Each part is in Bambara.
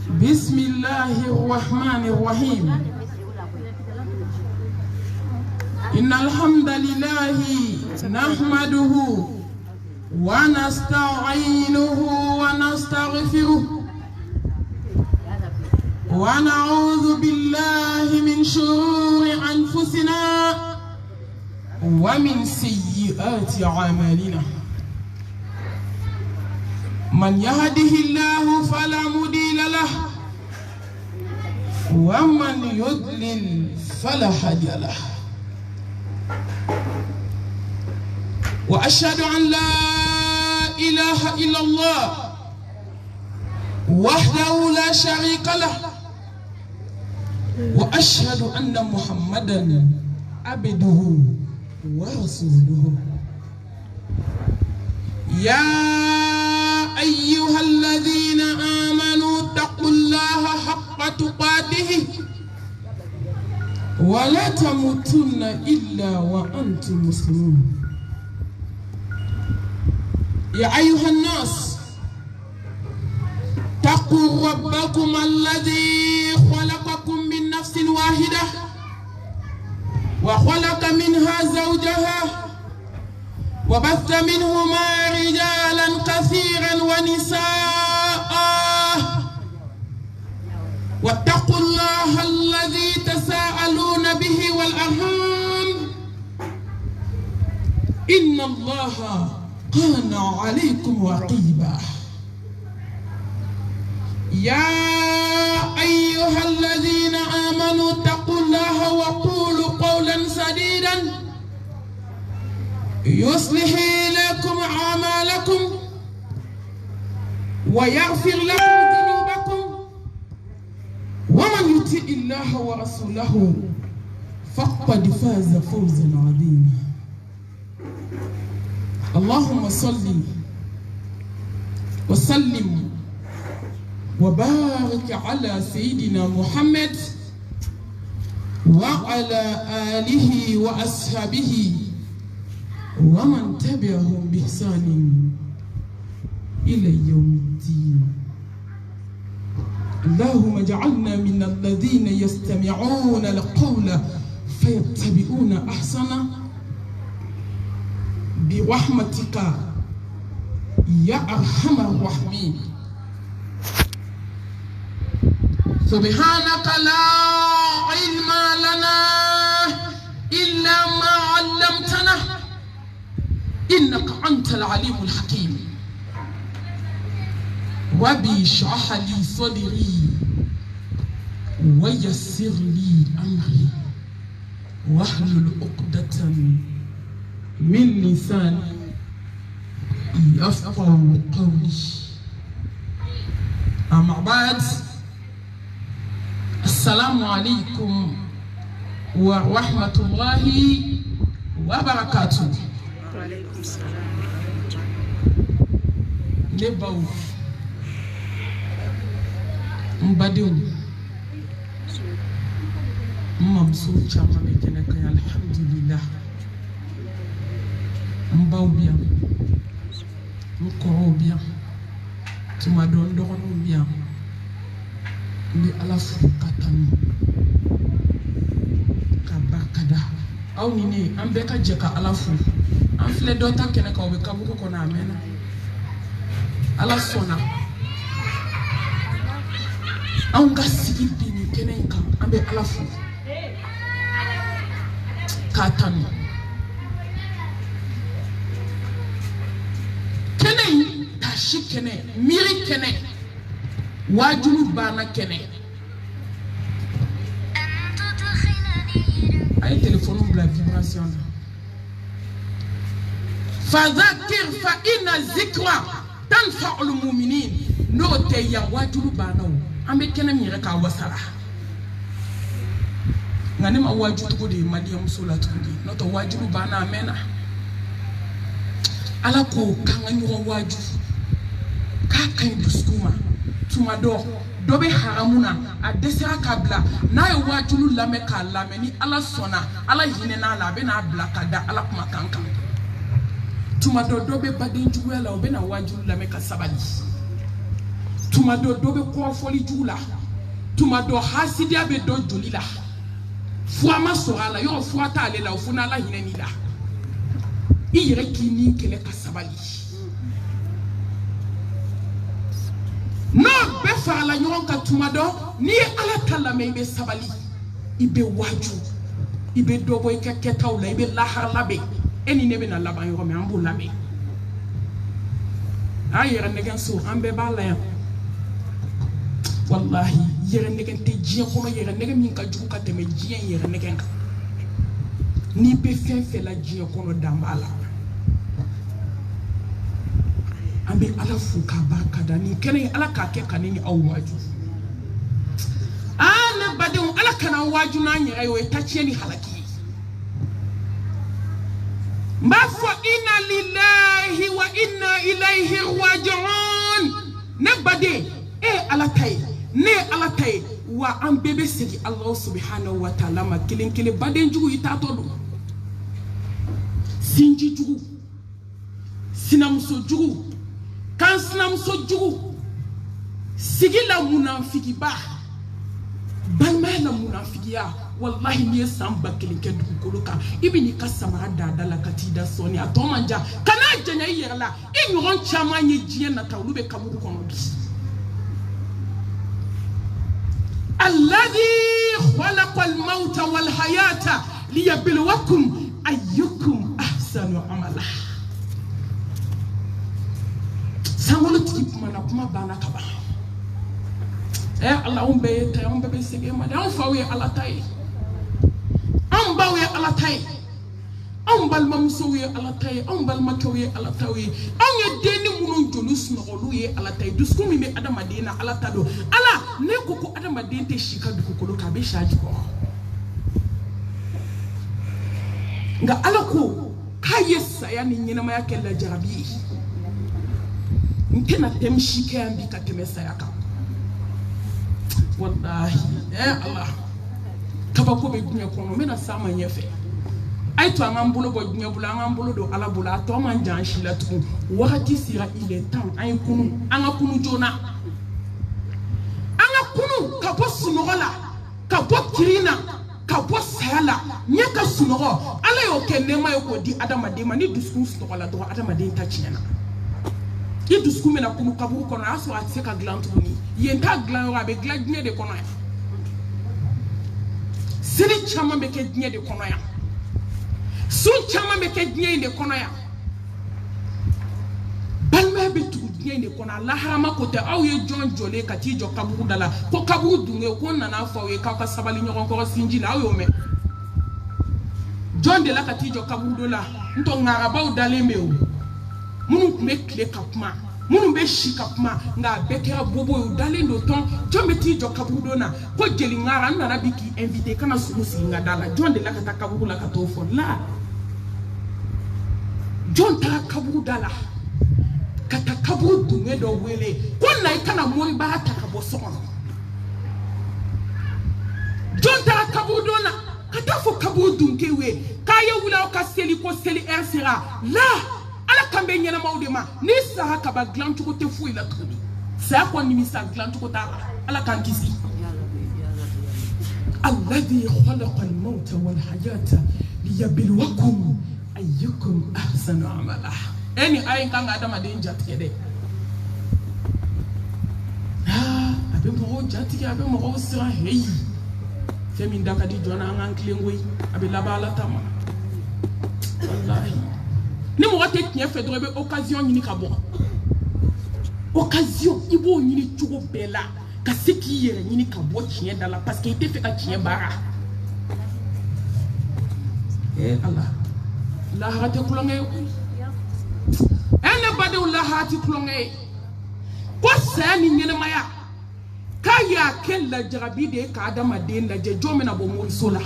بسم الله الرحمن الرحيم. إن الحمد لله نحمده ونستعينه ونستغفره ونعوذ بالله من شرور أنفسنا ومن سيئات أعمالنا. من يهده الله فلا مضل له ومن يضلل فلا هادي له. وأشهد أن لا إله إلا الله وحده لا شريك له، وأشهد أن محمدا عبده ورسوله. يا أيها الذين آمنوا اتقوا الله حق تقاته ولا تموتن إلا وأنتم مسلمون. يا أيها الناس اتقوا ربكم الذي خلقكم من نفس واحدة وخلق منها زوجها وبث منهما رجالا كثيرا ونساء، واتقوا الله الذي تساءلون به والأرحام إن الله كان عليكم رقيبا. يا أيها الذين آمنوا اتقوا الله وقولوا قولا سديدا يصلح لكم أعمالكم ويغفر لكم ذنوبكم، ومن يطع الله ورسوله فقد فاز فوزا عظيما. اللهم صل وسلم وبارك على سيدنا محمد وعلى آله وأصحابه ومن تبعهم بإحسان إلى يوم الدين. اللهم اجعلنا من الذين يستمعون القول فيتبعون أحسنه برحمتك يا أرحم الراحمين. سبحانك لا علم لنا إلا ما علمتنا إنك أنت العليم الحكيم. ربي اشرح لي صدري ويسر لي أمري واحلل عقدة من لساني يفقهوا قولي. أما بعد، السلام عليكم ورحمة الله وبركاته. وعليكم السلام. Nebaou Mbadou Mamsou Chama Mekeneka, alhamdulillah. Mbao bien, Mkoro bien, tu m'as donné bien. Ni alafu katanu kabakada au nini ambeka jeka alafu amfile dota kene ka obeka buko kona amena ala sona au ngasigi bini kene nka ambe alafu katanu kene tashi kene miri kene wajulu bana kene ay téléphone bla vibration fadhakir fa inna zikra tanfa'ul mu'minin. No te ya wajulu bana ambe kene mire ka wasara ngani ma wajulu ko de madiyam solat ko de no to wajulu bana amena ala ko kanga nyo waju ka kan duskuma tuma dobe haramuna a desira kabla na ye wajulu lame ka lame ni ala sona ala hine na la be na bla kada ala kuma kankan tuma dobe badin juwela obe na wajulu lame ka sabali tuma dɔ dɔ bɛ kɔrɔfɔli jugu la tuma dɔ hasidiya bɛ dɔ joli la fura ma sɔrɔ a la yɔrɔ fura t'ale la o fo n'ala hinɛ n'i la i yɛrɛ k'i ni kɛlɛ ka sabali n'o bɛɛ farala ɲɔgɔn kan tuma dɔ n'i ye ala ta lamɛn i bɛ sabali i bɛ waaju i bɛ dɔ bɔ i ka kɛtaw la i bɛ lahara labɛn e ni ne bɛna laban yɔrɔ min an b'o labɛn a yɛrɛ nɛgɛn so an bɛɛ b'a la yan wallahi yɛrɛ nɛgɛn tɛ diɲɛ kɔnɔ yɛrɛ nɛgɛn min ka jugu ka tɛmɛ diɲɛ yɛrɛ nɛgɛn kan n'i bɛ fɛn fɛn la diɲɛ kɔnɔ dan b'a la an bɛ ala fo k'a barika da nin kɛnɛ ye ala k'a kɛ ka ne ni aw waaju ne badenw ala kana waaju n'an yɛrɛ ye o ye taciɲɛ ni halaki ye n b'a fɔ inna lillahi wa inna ilayhi raji'un ne baden ala ta ye ne ala ta ye wa an bɛɛ bɛ segin ala subhanahu wa ta'ala ma kelen kelen baden jugu i t'atɔ don sinji jugu sinamuso jugu kan sinamuso jugu sigi la munafikiba balimaya la munafikiya wallahi n'i ye san 1000 kɛ dugukolo kan i bɛ n'i ka samara da la ka t'i da sɔni a tɔ man jan kana janya i yɛrɛ la i ɲɔgɔn caman ye diɲɛ nata olu bɛ kaburu kɔnɔ bi alladhi khalaqa al-mawta wal hayata liyabluwakum ayyukum ahsanu amala sangolo tigi kuma na kuma bana ka ban Allah on bɛɛ ta on bɛɛ bɛ segin ma an faw ye ala ta ye an baw ye ala ta ye an balimamusow ye ala ta ye an balimakɛw ye ala ta ye an ye den ni minnu joli sunɔgɔlu ye ala ta ye dusukun min bɛ adamaden na ala ta don ala ne ko ko adamaden tɛ si ka dugukolo kan a bɛ si a jukɔrɔ nka ala ko k'a ye saya ni ɲɛnamaya kɛ lajarabi ye n tɛna tɛmɛ si kɛ yan bi ka tɛmɛ saya kan wallahi Allah kabako bɛ diɲɛ kɔnɔ n bɛna s'a ma ɲɛfɛ a ye to an k'an bolo bɔ diɲɛ bolo an k'an bolo don ala bolo a tɔ man jan si la tugun wagati sera il est temps an ye kunu an ka kunu joona an ka kunu ka bɔ sunɔgɔ la ka bɔ kirin na ka bɔ saya la ɲɛ ka sunɔgɔ ala y'o kɛ nɛɛma ye k'o di adamaden ma ni dusukun sunɔgɔ la dɔrɔn adamaden ta tiɲɛna i dusukun bɛna kunu kaburu kɔnɔ a y'a sɔrɔ a tɛ se ka dilan tuguni yen t'a dilan yɔrɔ a bɛ dilan diɲɛ de kɔnɔ yan seli caman bɛ kɛ diɲɛ de kɔnɔ yan sun caman bɛ kɛ diɲɛ in de kɔnɔ yan balimaya bɛ tugu diɲɛ in de kɔnɔ a laharama ko tɛ aw ye jɔn jɔlen ka t'i jɔ kaburu da la ko kaburu dun ye ko nana fɔ aw ye k'aw ka sabali ɲɔgɔn kɔrɔ sinji la aw y'o mɛn jɔn de la ka t'i jɔ kaburu dɔ la n tɔ ŋarabaw dalen bɛ o minnu tun bɛ tile ka kuma minnu bɛ si ka kuma nka a bɛɛ kɛra bobo ye u dalen don tɔn jɔn bɛ t'i jɔ kaburu dɔ la ko jeli ŋara n nana bi k'i invité kana sugu sigi n ka da la jɔn de la ka taa kaburu la ka t'o fɔ la jɔn taara kaburu da la ka taa kaburu dunkɛ dɔ wele ko na i kana moribara ta ka bɔ so kɔnɔ jɔn taara kaburu dɔ la ka taa fɔ kaburu dunkɛ ye k'a ye wuli aw ka seli ko seli heure sera la ala kan bɛ ɲɛnamaw de ma ni sara kaba dilan cogo tɛ foyi la tuguni saya kɔni nimisa dilan cogo t'a la ala k'an kisi alladhi khalaqa al-mawta wal hayata liyabluwakum ayyukum ahsanu amala ni ayin kan ga adamaden jatigɛ dɛ a bɛ mɔgɔw jatigɛ a bɛ mɔgɔw siran heyi fɛn min da ka di jɔn na an k'an tilen koyi a bɛ laban ala ta ma wallahi ni mɔgɔ tɛ tiɲɛ fɛ dɔrɔn i bɛ occasion ɲini ka bɔ occasion i b'o ɲini cogo bɛɛ la ka se k'i yɛrɛ ɲini ka bɔ tiɲɛ da la parce que i tɛ fɛ ka tiɲɛ baara ala lahara tɛ kulonkɛ ye koyi ne badenw lahara tɛ kulonkɛ ye ko saya ni ɲɛnɛmaya k'a y'a kɛ lajarabi de ye ka adamaden lajɛ jɔn bɛna bɔ moriso la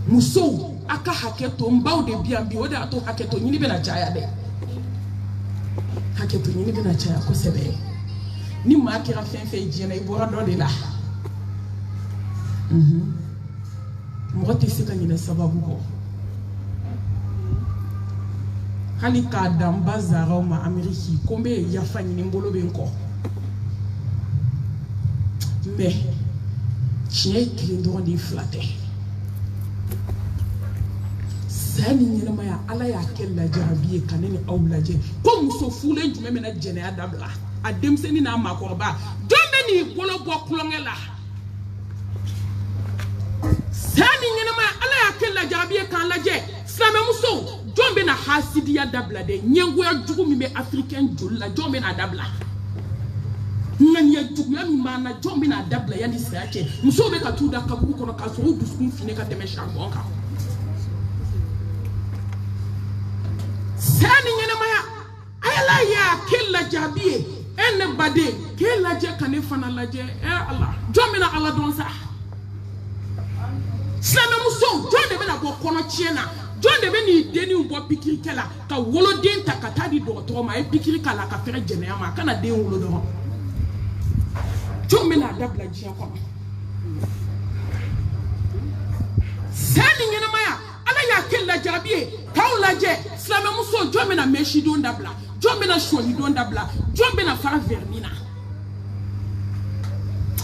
musow a ka hakɛ to n baw de bi yan bi o de y'a to hakɛ to ɲini bɛna caya dɛ hakɛ to ɲini bɛna caya kosɛbɛ ni maa kɛra fɛn fɛn diɲɛ na i bɔra dɔ de la mɔgɔ tɛ se ka ɲinɛ sababu kɔ hali ka damba zaraw ma Ameriki kombe yafa nyini mbolo be nko mais tiɲɛ kelen dɔrɔn de filate sani ɲɛnamaya ala y'a kɛ lajarabi ye ka ne ni aw lajɛ ko muso fulen jumɛn bɛna jɛnɛya dabila a denmisɛnnin n'a maakɔrɔba jɔn bɛ n'i bolo bɔ kulonkɛ la sani ɲɛnamaya ala y'a kɛ lajarabi ye k'an lajɛ silamɛmuso jɔn bɛna hasidiya dabila dɛ ɲɛngoya jugu min bɛ africain joli la jɔn bɛna dabila ŋaniya juguya min b'an na jɔn bɛna dabila yanni saya cɛ musow bɛ ka t'u da kaburu kɔnɔ k'a sɔrɔ u dusukun finen ka tɛmɛ charbon kan sani ɲɛnamaya ala y'a kɛ lajarabi ye ne baden k'e lajɛ ka ne fana lajɛ ala jɔn bɛna ala dɔn sa silamɛmuso jɔn de bɛna bɔ kɔnɔ tiɲɛ na jɔn de bɛ n'i denniw bɔ pikirikɛ la ka woloden ta ka taa di dɔgɔtɔrɔ ma a ye pikiri k'a la ka fɛrɛ jɛnɛya ma a kana den wolo dɔrɔn jɔn bɛna dabila diɲɛ kɔnɔ sani ɲɛnamaya ala y'a kɛ lajarabi ye k'aw lajɛ silamɛmuso jɔn bɛna mɛsidon dabila jɔn bɛna sɔnidon dabila jɔn bɛna fara vɛrɛnin na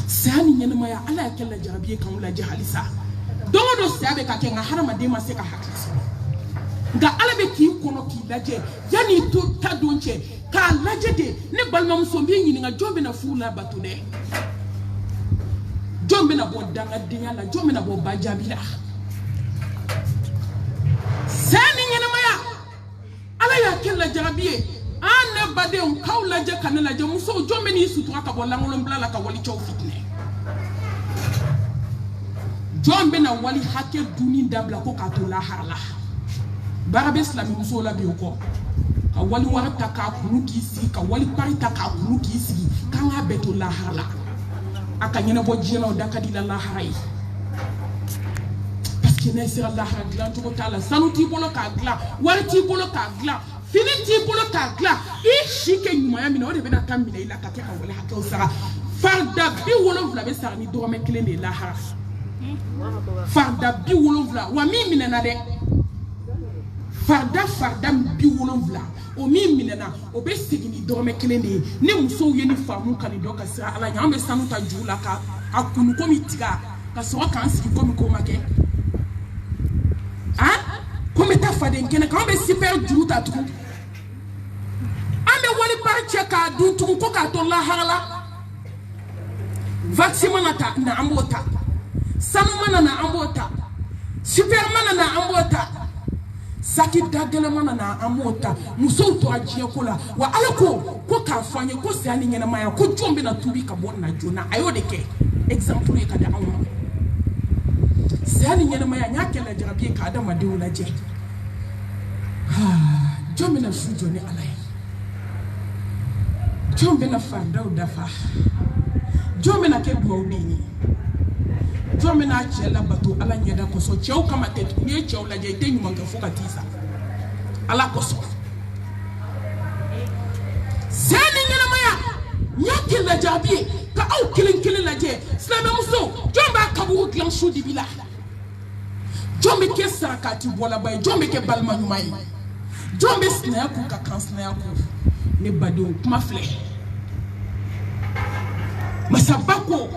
sani ɲɛnamaya ala y'a kɛ lajarabi ye k'aw lajɛ halisa don o don saya bɛ ka kɛ nka hadamaden ma se ka hakili sɔrɔ nka ala bɛ k'i kɔnɔ k'i lajɛ yanni to ta don cɛ k'a lajɛ de ne balimamuso n b'i ɲininka jɔn bɛna furu labato dɛ jɔn bɛna bɔ dangadenya la jɔn bɛna bɔ bajaabi la sani ɲɛnamaya ala y'a kɛ lajarabi ye an ne badenw k'aw lajɛ ka ne lajɛ musow jɔn bɛ n'i sutura ka bɔ lankolonbila la ka walicɛw fitinɛ jɔn bɛna wali hakɛ dunni dabila ko k'a to lahara la baara bɛ silamɛmusow la bi o kɔ ka wali wari ta k'a kunu k'i sigi ka wali pari ta k'a kunu k'i sigi k'an k'a bɛɛ to lahara la a ka ɲɛnabɔ diɲɛ na o da ka di la lahara ye parce que ne sera lahara dilan cogo t'a la sanu t'i bolo k'a dilan wari t'i bolo k'a dilan fini t'i bolo k'a dilan i si kɛ ɲumanya min na o de bɛna taa minɛ i la ka kɛ ka wali hakɛw sara farida 70 bɛ sara ni dɔrɔmɛ 1 de ye lahara farida 70 wa min minɛna dɛ farida 70 o min minɛna o bɛ segin ni dɔrɔmɛ 1 de ye ni musow ye ni faamu ka nin dɔn ka sira ala ɲɛ an bɛ sanu ta juru la ka a kunu komi tiga ka sɔrɔ k'an sigi komi ko ma kɛ ko n bɛ taa faden kɛnɛ kan an bɛ super juru ta tugun an bɛ wali pari cɛ k'a dun tugun ko k'a to lahara la vaccin mana ta na an b'o ta sanu mana na an b'o ta super mana na an b'o ta saki dagɛlɛ mana na an b'o ta musow tora diɲɛ ko la wa ala ko k'a fɔ an ye ko saya ni ɲɛnamaya ko jɔn bɛna tubi ka bɔ nin na joona a y'o de kɛ exemple ye ka di anw ma saya ni ɲɛnamaya n y'a kɛ lajarabi ye ka adamadenw lajɛ jɔn bɛna su jɔ ni ala ye jɔn bɛna faridaw dafa jɔn bɛna kɛ duwawuden ye jɔn bɛna cɛ labato ala ɲɛda kɔsɔn cɛw kama tɛ n'i ye cɛw lajɛ i tɛ ɲuman kɛ fo ka t'i sa ala kɔsɔn saya ni ɲɛnamaya n y'a kɛ lajarabi ye ka aw kelen kelen lajɛ silamɛmuso jɔn b'a kaburu dilan su dibi la jɔn bɛ kɛ sarakati bɔlaba ye jɔn bɛ kɛ balima ɲuman ye jɔn bɛ sinaya kun ka kan sinaya kun ne badenw kuma filɛ masaba ko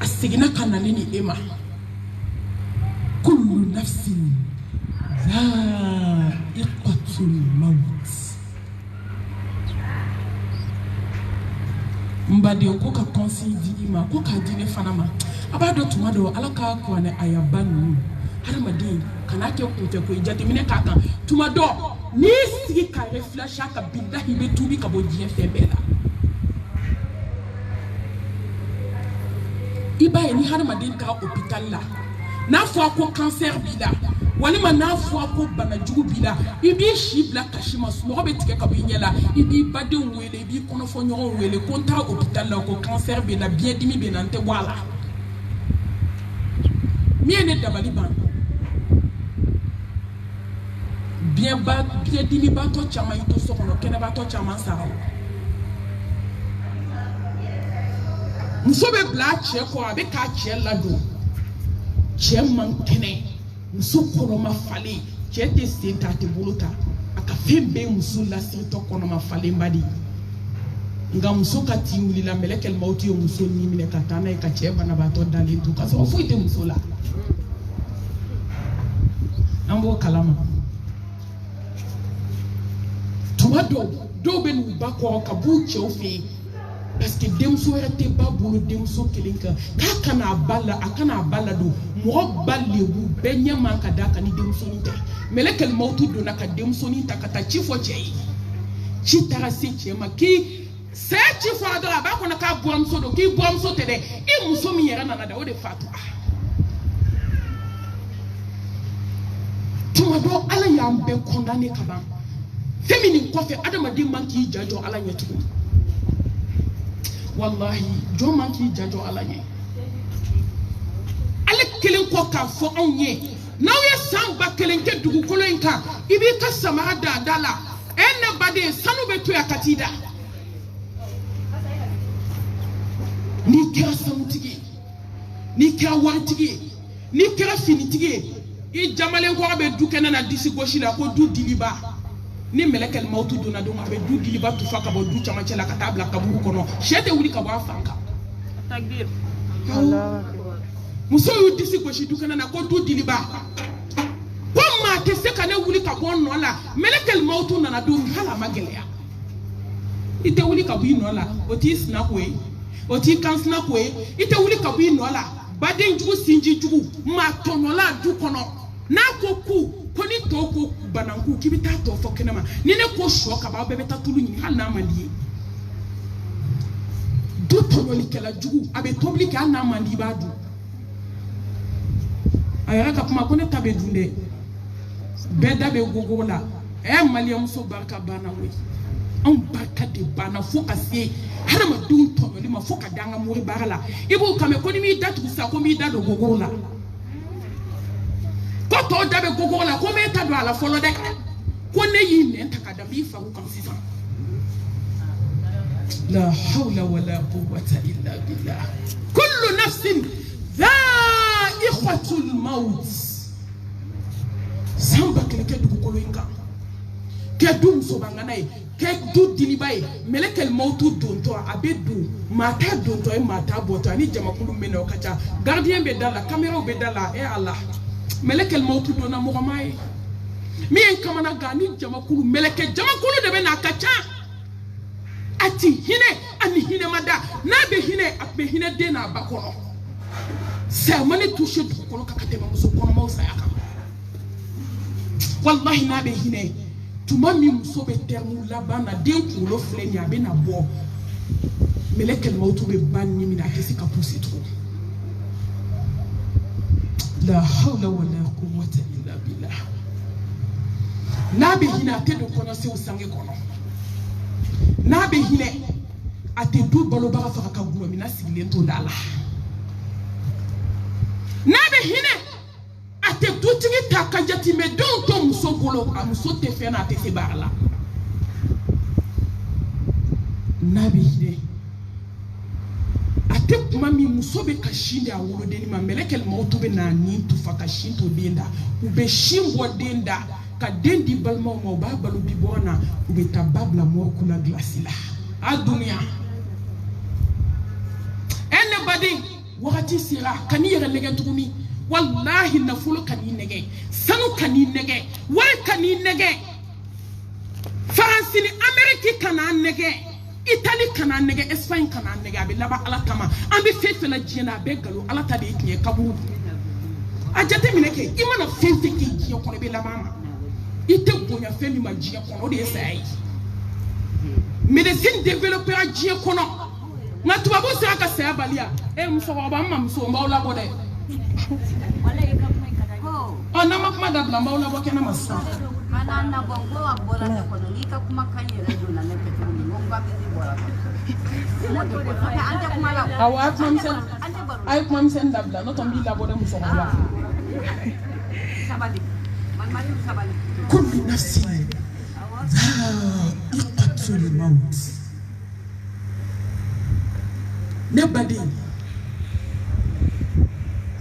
a seginna ka na ni e ma kullu nafsin dha'iqatul maut n baden ko ka conseil di i ma ko k'a di ne fana ma a b'a dɔn tuma dɔw ala k'a kuranɛ ayaba ninnu hadamaden kana kɛ kunfɛ ko i jateminɛ k'a kan tuma dɔ n'i sigi ka réfléchir a kan billahi i bɛ tuubi ka bɔ diɲɛ fɛn bɛɛ la i b'a ye ni hadamaden ka hôpital la n'a fɔra ko cancer b'i la walima n'a fɔra ko banajugu b'i la i b'i si bila kasi ma sunɔgɔ bɛ tigɛ ka bɔ i ɲɛ la i b'i badenw wele i b'i kɔnɔfɔɲɔgɔnw wele ko n taara hôpital la ko cancer bɛ n na biɲɛdimi bɛ n na n tɛ bɔ a la min ye ne dabali ban biɲɛdimibatɔ caman y'i to so kɔnɔ kɛnɛbatɔ caman sara muso bɛ bila a cɛ kɔ a bɛ k'a cɛ ladon cɛ man kɛnɛ muso kɔnɔma falen cɛ tɛ sen ta a tɛ bolo ta fembe muso la sirito kono ma falemba di nga muso ka ti wuli la melekel mauti yo muso ni mine katana e ka cheba na bato dali tu ka so fuite muso la ambo kalama tumado do ben ba ko ka bu che ofi parce que demso était ba bolo demso kelinka ka kana balla akana balla do mo balle bu benya man ka da kan demso ni te melekel mauti do na ka demso ni ta kata chifo chei chi tarasi chema ki se chifo do ba ko na ka boamso do ki boamso te de e muso mi yera na da o de fatu tumado ala yambe condamné kaban féminine kofe adama di manki jajo ala nyetu wallahi jo manki jajo ala nye ale kelen ko ka fo onye naw ye samba kelen ke dugu kolo inka ibi ka samara da dala enne bade sanu betu ya katida ni kera samutigi ni kera wartigi ni kera finitigi i jamalen ko be du kenana disi goshi la ko du diliba ni melekel mautu dona don abe du diliba tu faka bo du chama chela ka tabla kaburu kono shete wuli ka ba fanka takbir Allah muso yu disi goshi du kenana ko du diliba ko ma te se kana wuli ka bo no la melekel mautu nana don hala magelea ite wuli ka bi no la oti snap we oti kan snap we ite wuli ka bi no la baden jugu sinji jugu ma tono la du kono na ko ku koni toko bananku kibita to fo kenema ni ne ko shoka ba bebe tatulu ni hal na mandi do tono li kala jugu abe tobli ka na mandi ba du ayara ka kuma ko ne tabe dunde beda be gogola e maliam so barka bana we on barka de bana fo ase hana ma dun tono li ma fo ka danga muri barala ibu kame ko ni mi datu sa ko mi dado gogola ko to dabe gogola ko me ta do ala folo de ko ne yi ne takada mi fa ko kam sifa la hawla wala quwwata illa billah kullu nafsin dha'iqatul maut samba kele ke du ko inga ke dum so banganae ke du dilibae melekel mautu donto abedu mata donto e mata boto ani jamakulu mena okacha gardien be dala caméra be dala e Allah melekel mautu dona mogamai mi en kamana gani jamakulu meleke jamakulu de be na kacha ati hine ani hine mada na be hine akbe hine de na bakono sa mani toucher du ko kakate ma muso kono mausa yaka wallahi na be hine tuma mi muso be termu labana den kulo fleni abe na bo melekel mautu be banni mi na kesi ka pousser trop la hawla wala quwwata illa billah nabe hina te do kono se usange kono nabe hine ate du balo bara fa ka gulo mi na sigile to dala nabe hine ate du tigi takajati me don to muso bolo amuso te fe na te se barla nabe hine ate mami muso be kashinde awolo deni ma melekel mautu be na ni tu fa kashinto denda ube shimbo denda ka dendi balma mo ba balu bibona ube tababla mo kula glasila a dunia anybody wakati sira kani yere lege tuguni wallahi nafulo kani nege sanu kani nege wal kani nege France ni America kana nege Italy kana nege Espagne kana nege abe laba ala kama ambe fefe la jena be galo ala ta de kiye kaburu ajate mineke imana fefe ke kiye kono be la mama ite bonya femi ma jiye kono de sai médecine développeur a jiye kono na tuba bo se aka sai balia e mso ba mamma mso mba ola bode wala ikamwe kadaho ona makma da blamba ola bo kena masa mana na bongo wa bola de kono lika kuma kanyera dona na petu ngomba bizi bola awat mamsen ay mamsen dabla no tombi la bode mso ba sabali man mari sabali kullu nafsin dha'iqatul maut nobody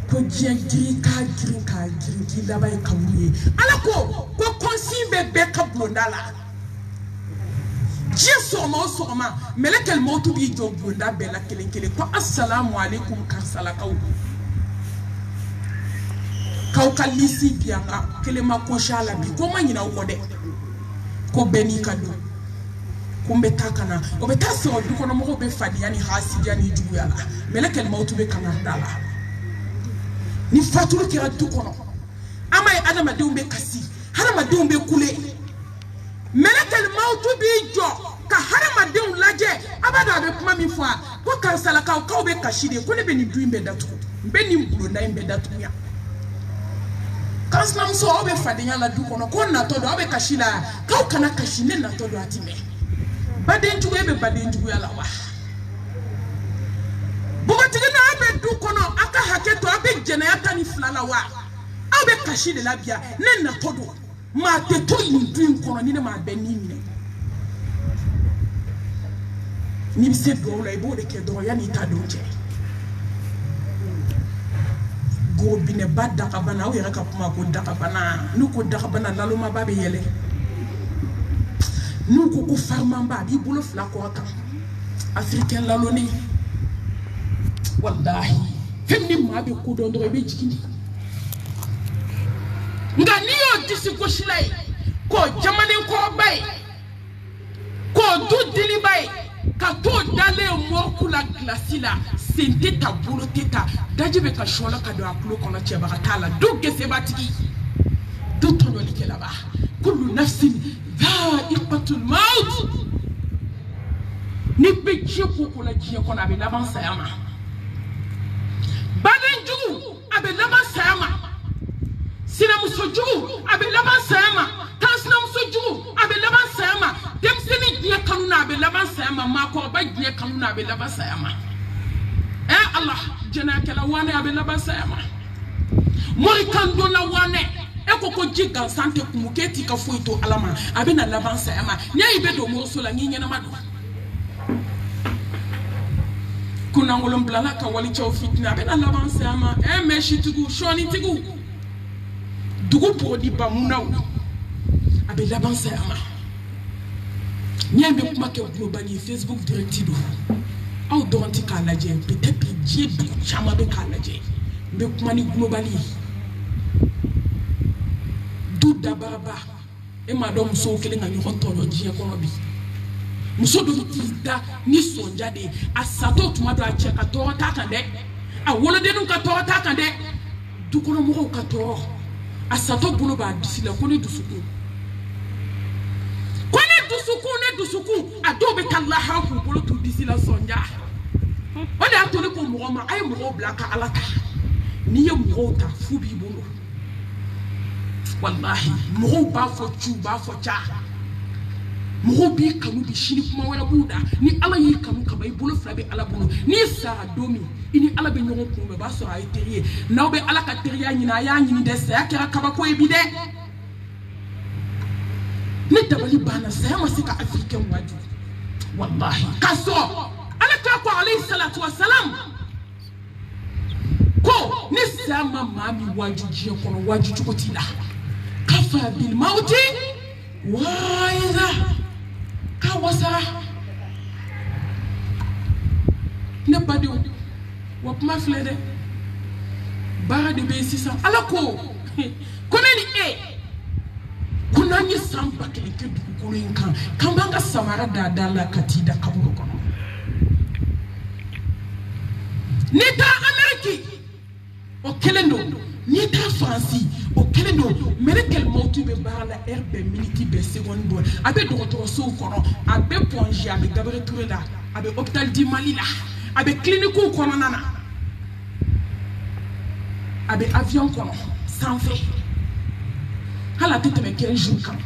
ko jiri ka jiri ki labai kawuye ala ko konsimbe beka blondala Dieu soma melekal mautu bi jo blonda bela kele ko assalamu alaikum karsalakaw kaw kalisi bianga kelema ko shala bi ko manyina ko de ko beni kadu kumbe takana o be taso du kono mo be fadiani hasidiani juguyala melekal mautu be kana dala ni fatulu kira du kono amay adama de umbe kasi harama de umbe kule melekal mautu bi jo ka harama de laje abada be kuma mi fwa ko kansala ka be kashide ko ne be ni duimbe datu be ni mbulo na imbe datu ya kanslam so obe fadinya la du kono ko na to do obe kashila ka kana kashine na to do atime badenju ebe badenju ya la wa bugati na abe du kono aka haketo abe jena ya tani flala wa abe kashile la bia ne na to do ma te to yin du kono ni ne ma be ni ni bise do la ibo de ke do ya ni ta do je go bine badda ka bana o yera ka kuma ko daka bana nu ko daka bana lalo ma babe yele nu ko ko farmamba bi bolo fla ko aka africain lalo ni wallahi femni ma be ko do ndo be jikindi ngani yo disi ko shilai ko jamane ko bay ko du dili bay ka to dale mo kula glasila sente ta bolo teta dajibe ka shola ka do aklo kono cheba ka tala duge se batiki do tono likela ba kullu nafsin dha'iqatul maut ni be jeko ko la jeko na be laban sayama baden jugu abe laban sayama sina musojugu abe laban sayama tasna musojugu abe laban sayama demseni diya kanuna abe laban sayama mako ba diya kanuna abe laban sayama Allah jena kala wane abe laban sayama mori kando la wane eko ko jiga sante kumuketi ka foito alama abe na laban sayama nya ibe do mo so la nyi nyana madu kuna ngolom blala ka wali chaw fitna abe na laban sayama meshi tugu shoni tugu dugu podi bamunaw abe laban sayama nya ibe kuma ke globally Facebook direct do aw doranti ka laje peut-être Dieu du chama be ka laje be kuma ni globally du dababa e ma do muso kele nga nyoko tono Dieu kono bi muso do tida ni sonja de asato tuma do a cheka to ta kan de a wolo de nu ka to ta kan de du kono mo ka to asato bulu ba disila ko ni dusuku ne dusuku adobe tallaha ko bulu tu disila sonja o da to ne ko mo ma ay mo blaka alata ni ye mo ta fu bi bulu wallahi mo ba fo chu ba fo cha mo bi kanu bi shini kuma wala buda ni ala yi kanu ka bay bulu flabe ala bulu ni sa domi ini ala be nyogo ko be ba so ay teriye naw be ala ka teriya nyina ya nyini de sa yakira kaba ko e bi de ni tabali bana sa ma sika africain waju wallahi kaso ala ka ko alayhi salatu wassalam ko ni sama mami waju je kono waju chukotila kafa bil mauti wa idha kawasara ne badi wa kuma flede bara de be sisa ala ko koneni kunanyi samba kelike dukulu inkan kambanga samara dadala katida kaburo kono nita ameriki o kelendo nita fransi o kelendo merekel mautu be barala herbe miniti be seconde bon abe dokotoro so kono abe ponji abe gabre touré la abe hôpital di Mali la abe clinique kono nana abe avion kono sans fait hala tete me 15 jours kan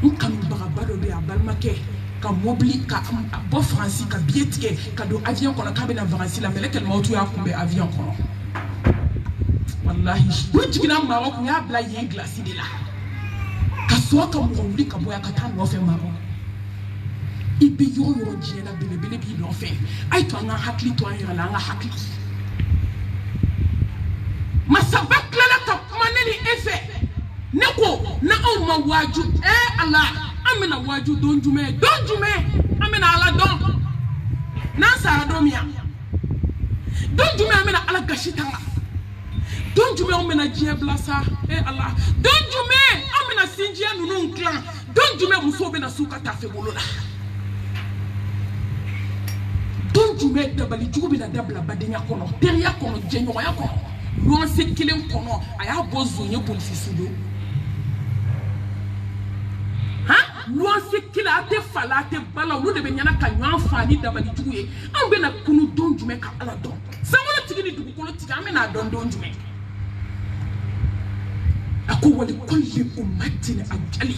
nkam bagabado be abalmake ka mobili ka bo franci ka bietike ka do avion kono ka be na vacances la melekel mautu ya kumbe avion kono wallahi wujigina maro ku ya bla ye glace de la ka so ka mo wuli ka boya ka tan no fe maro ibe yo jena bele bi no fe ay to nga hakli to ayira la nga hakli masabak la ka maneli effet neko na o ma waju Allah amina waju don jume amina ala don na sa adomia don jume amina ala gashita don jume amina jeblasa Allah don jume amina sinjia nunu clan don jume muso be na suka tafe bolola don jume dabali jubi na dabla badenya kono teria kono jenyo ya kono luan se kilen kono aya bozo nye polisi sudo luan se kila ate fala ate bala olu de be nyana ka nwan fani dabali juye an be na kunu don jume ka ala don samona tigini dugukolo tiga amena don jume ako wali kulli ummatin ajali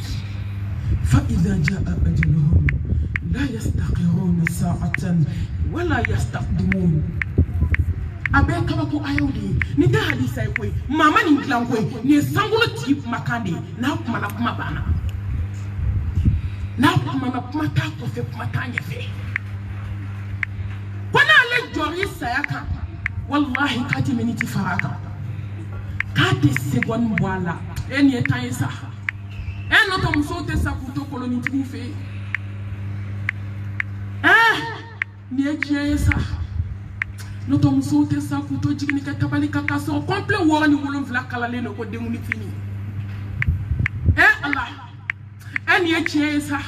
fa idha jaa ajaluhum la yastaqiruna sa'atan wala yastaqdimun abe kama ko ayodi ni ta hadisa ko mama ni nglan ko ni sangulo ti makande na kuma na kuma bana na kuma na kuma ta ko fe kuma ta nyefe kona le jori sayaka wallahi kati miniti faraka kati segon wala eni etansa no to musote sakuto koloni ti fe ni ejiesa no to musote sakuto jigni ka tabali ka kaso complet woni wolum vla kala le no ko demu ni fini Allah eni ejiesa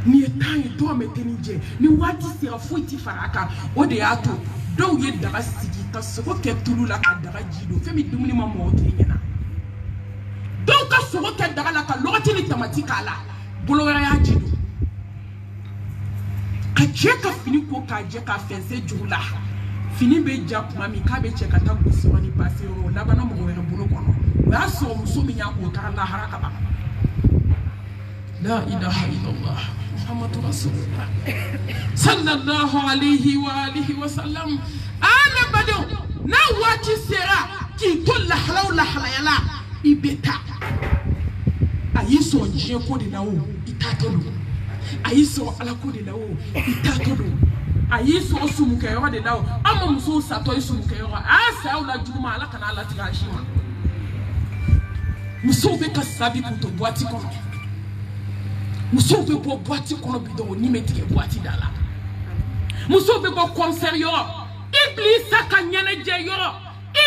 ni etan do metenije ni wati se afuiti faraka o de ato do ye daga sigi ka so ko ketulu la ka daga jido femi dumuni ma mo tinyana do ka so ko daga la ka loti ni tamatika la bolo ya jido ka fini ko ka je ka fense jula fini be ja kuma mi ka be cheka ta go so ni passe ro la bana mo were bolo kono wa so muso mi nya ko ta la haraka ba la ilaha illallah muhammadu rasulullah sallallahu alaihi wa alihi wa sallam ana bado na wati sera ki to la halayala ibeta ayiso nje ko de na o itatolo ayiso ala ko de lawo itatolo ayiso osumuke yo de lawo amma muso sato isumuke yo asa ula juma ala kana ala tigashima muso be ka sabi kuto boati kono muso be bo boati kono bido ni meti boati dala muso be bo concert yo iblis aka nyane je yo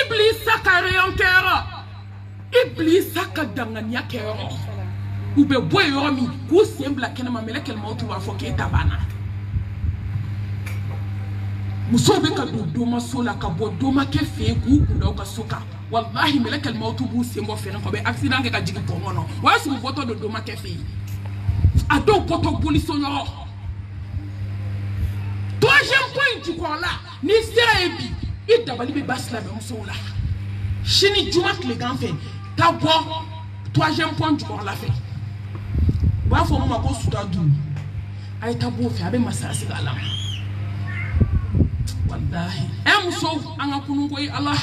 iblis aka rayon kero iblis aka danganya kero ube boy yomi ku sembla kena mamele kel mautu wa foke tabana musobe ka do masola ka bo do ma ke fe ku kunda ka soka wallahi melekal mautu bu sembo fe ko be accident ka jigi ko ngono wa su boto do ma ke fe ado boto police yo troisième point ko la ni serebi idabali be basla be musola shini jumat le ganfe ta bo troisième point ko la fe wa fo mo ko suda du ay tabo fi abe masasi galam wallahi muso anga kunu ko Allah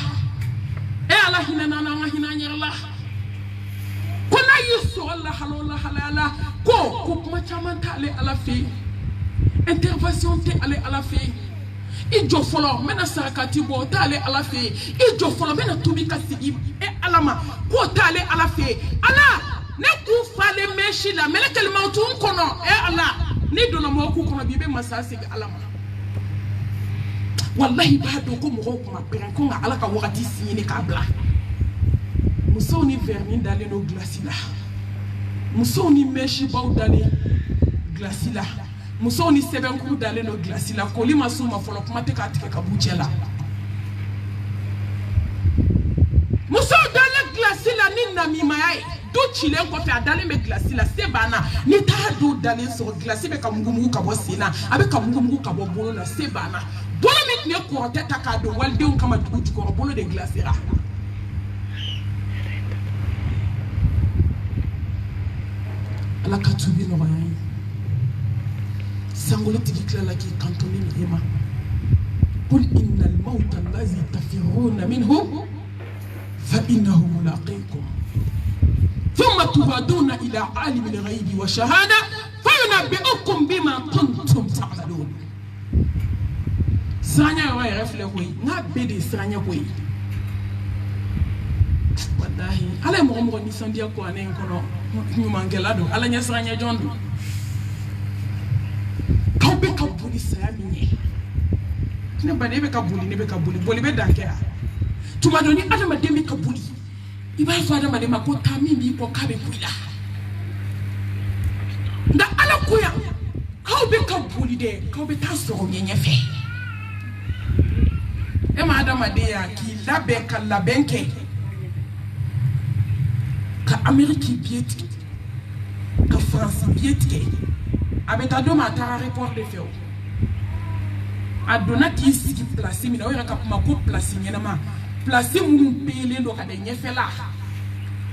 Allah hinana na hinanya Allah kula yiso Allah halala ko kuma chaman ta ale ala fi intervention te ale ala fi ijo folo mena sarakati bo ta ale ala fi ijo folo mena tubi kasigi alama ko ta ale ala fi ala ne ku fale meshi la melekal mautu kono Allah ni dona mo ku kono bibe masasi alama wallahi ba do ko mo ko ma peren ko ala ka wakati sini ka bla muso ni vermin dale no glasila muso ni meshi ba dale glasila muso ni seben ku dale no glasila ko li masuma folo kuma te ka tike ka buchela muso dale glasila ni na mi mai do chile ko fe adale me glasila se bana ni ta do dale so glasi be ka mungu ka bo sina abe ka mungu ka bo bolo na se bana bolo mit ne ko teta ka do walde on kama dugu ko bolo de glasira ala ka tubi no bayi sangolo tigi kala ki kantoni ni ema qul innal mauta allazi tafiruna minhu fa innahu mulaqikum ثم تبادون إلى عالم الغيب وشهادة فينبئكم بما كنتم تعملون sanya wa refle hoyi na bede sanya hoyi wallahi ala mo ni sandia ko anen kono nyumangela do ala nyasranya jondo be ka buli saya minye ne ba ne be ka buli boli be danke tuma doni adama dembe ka buli iba fa adama de mako tamimi ko kabe kuila nda ala kuya ka be ka buli de ka be ta so nyenye fe e ma adama de ya ki labe ka labenke ka ameriki bieti ka france bieti avec ta doma ta report de feu adona ki siki place mi na wera ka mako place nyena ma place munu pele ndo ka de nyefela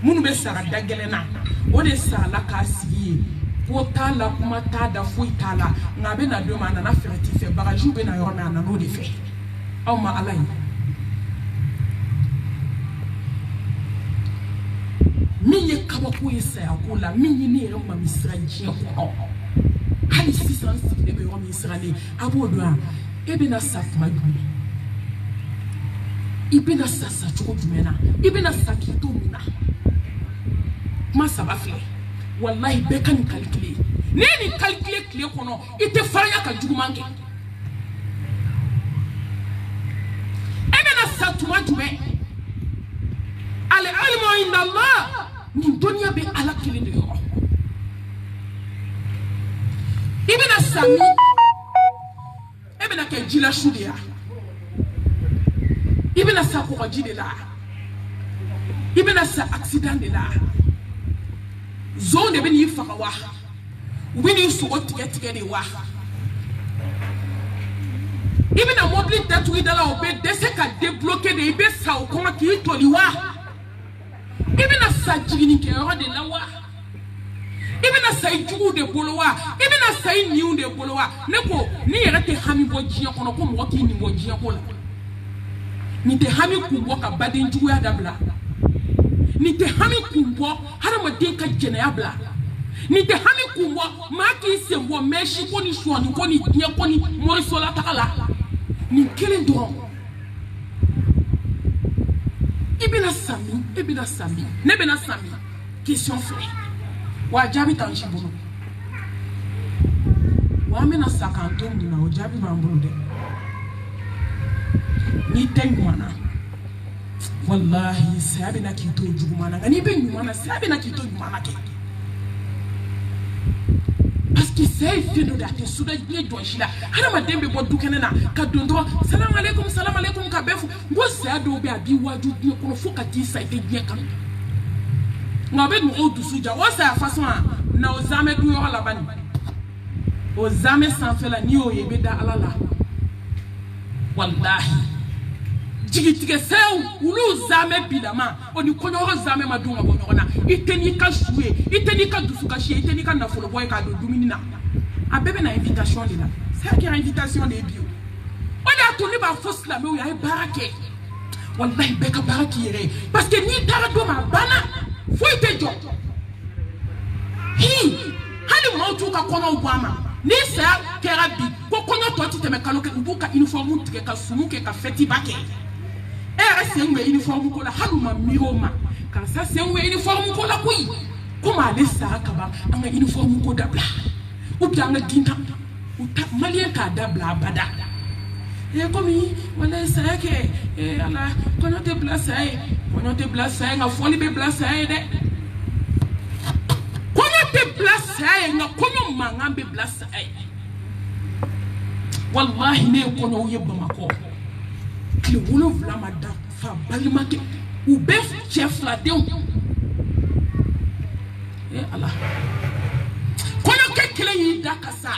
munu be sara dagele na o de sala ka sigi ko tala kuma ta da fu tala ngabe na doma na ferti fe baraju be na yoro na no de fe aw ma alay minye kaba ko isa ya kula minye ne ramba misra jiya ko hali sisan de be romi israeli abodwa ebena safma dumi ibena sasa choko dumena ibena sakito muna ma sabafle wallahi be kan calculer neni calculer clé kono ite faranya ka jugumanke ebena satuma dume al ilmu inda allah ni dunya be ala kilinde yo ibena sami ebena ke jila shudia ibena sa ko jide la ibena sa accident de la zone be ni faka wa ubini so tike de wa ibena mobile tatu idala obe dese ka débloquer de ibe sa o koma ki toli wa ibena sa jigini ke ro de la wa ibena say jugu de bolowa ibena say niu de bolowa neko ni yere te hami bojiya kono ko mo ki ni bojiya ko la ni te hami ku ka badin jugu ya dabla ni te hami ku bo harama de ka jena ya bla ni te hami ku bo ma ki se wo meshi ko ni so ni ko ni nya ko ni mo so la takala ni kelen do ibena sami ne bena sami question frère wa jabi tan shiburu wa mena sakanto ndina o jabi bamburu de ni tengwana wallahi sabi na kito jugumana ngani be nyumana sabi na kito jugumana ke parce que c'est fait de date souda je do shila hana madembe bo dukene na ka dondo salam alaikum ka befu ngo sa do be abi waju ni ko foka ti sa ite je kan ngabe no dusuja o sa façon na ozame du yo la bani ozame sans fela ni o yebe da alala wallahi jigitike sew ulu zame bidama oni konyo zame madunga bonyona iteni ka jouer iteni ka dusuka chi iteni ka na folo boy ka do duminina abebe na invitation de la c'est qui invitation de bio on a tourné ba fausse la mais o ya barake wallahi beka baraki yere parce que ni tarado ma bana foi te jo hi hali mautu ka kono ubama ni sa kerabi ko kono to ti teme kaloke ubuka uniforme tike ka sumuke ka feti bake era sengwe uniforme ko la haluma miroma kan sa sengwe uniforme ko la kui kuma le sa ka ba anga uniforme ko dabla ou bien anga dinta uta malien ka dabla bada e komi wala sa ke e ala kono te place nga foli be place de kono te place nga kono manga be place wallahi ne kono yebba mako kle wolo vla mada fa balimake ou be chef la de e ala kono ke kle yi dakasa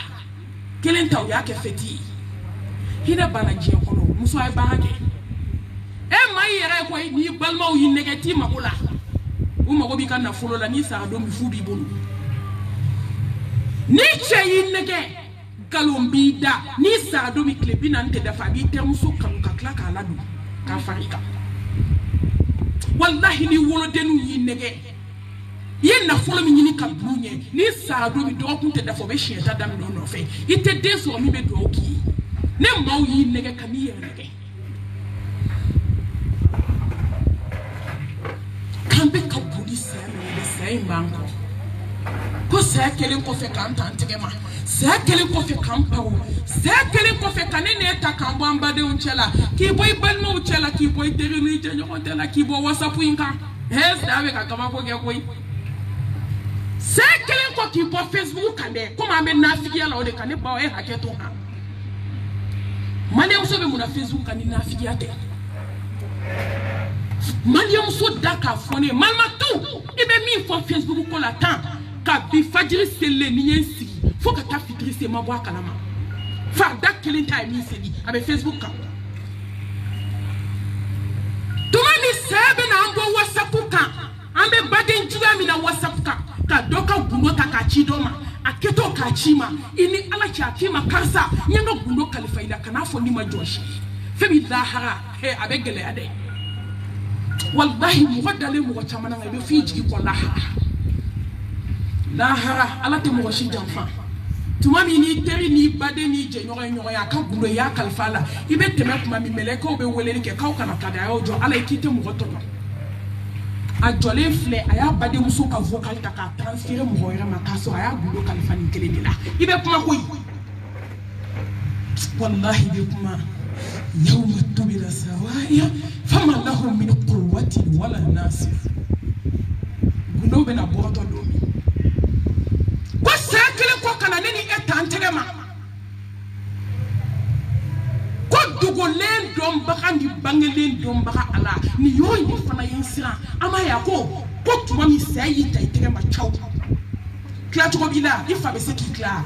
kele ntaw ya ke feti hina bana je kono muso ay barake e mai yere ko ni balma yi negative makola o mago bi kan na folo la ni sa do mi fu bi bolu ni che yi nege galombi da ni sa do mi klebi na nte da fa bi termu so kan ka kla ka ladu ka farika wallahi ni wolo denu yi nege yen na folo mi ni ka brunye ni sa do mi do kunte da fo be sheta dam no fe ite de so mi be do ki ne maw yi nege kan yi nege ambe ka boli saya me saya mango ko saya kelen ko fe kan tan tegema saya kelen ko fe kan pawo saya kelen ko fe kanene ta kan bo ambade unchela ki boy balmo unchela ki boy terini je nyokonte la ki bo whatsapp inka hes dawe ka kama ko ge koy saya kelen ko ki bo facebook kande ko ma me nafiki ala o de kane ba o e haketo ha Maliam so be muna Facebook kan na fiate. Maliam so daka fone malma tout. Ibe mi fo Facebook ko la temps ka bi fajiri sele ni yensi. Fo ka ta fitri se ma bwa kalama. Fa dak kelin time ni seli abe Facebook kan. Tuma mi sebe na ambo WhatsApp kan. Ambe baden jiga mi na WhatsApp kan. Ka doka guno ta ka chidoma. Aketo kachima ini ala chakima karsa nyanga gundo kalifaida kana fo ni majoshi febi lahara he abegele ade wallahi mugaddale mu chamana ngabe fiji ko lahara ala te mu shi jamfa tumami ni teri ni bade ni je nyoy aka gundo ya kalfala ibe teme kuma mi meleka obe weleli ke kaw kana kada ojo ala ikite mu gotono a jole fle aya bade muso ka vocal ta ka transférer mo hoyra makaso aya gudo kalifani keleni la ibe kuma koy wallahi be kuma yawma tubila sawaya fama lahum min quwwatin wala nasir gundo be na boto do ko sekele ko kana neni etantegema ko dugolen dom baka ni bangelen dom baka ala ni yoy ni fana yinsira ama ya ko tuma mi sayi taitere ma chaw kla to bila ifa be seki kla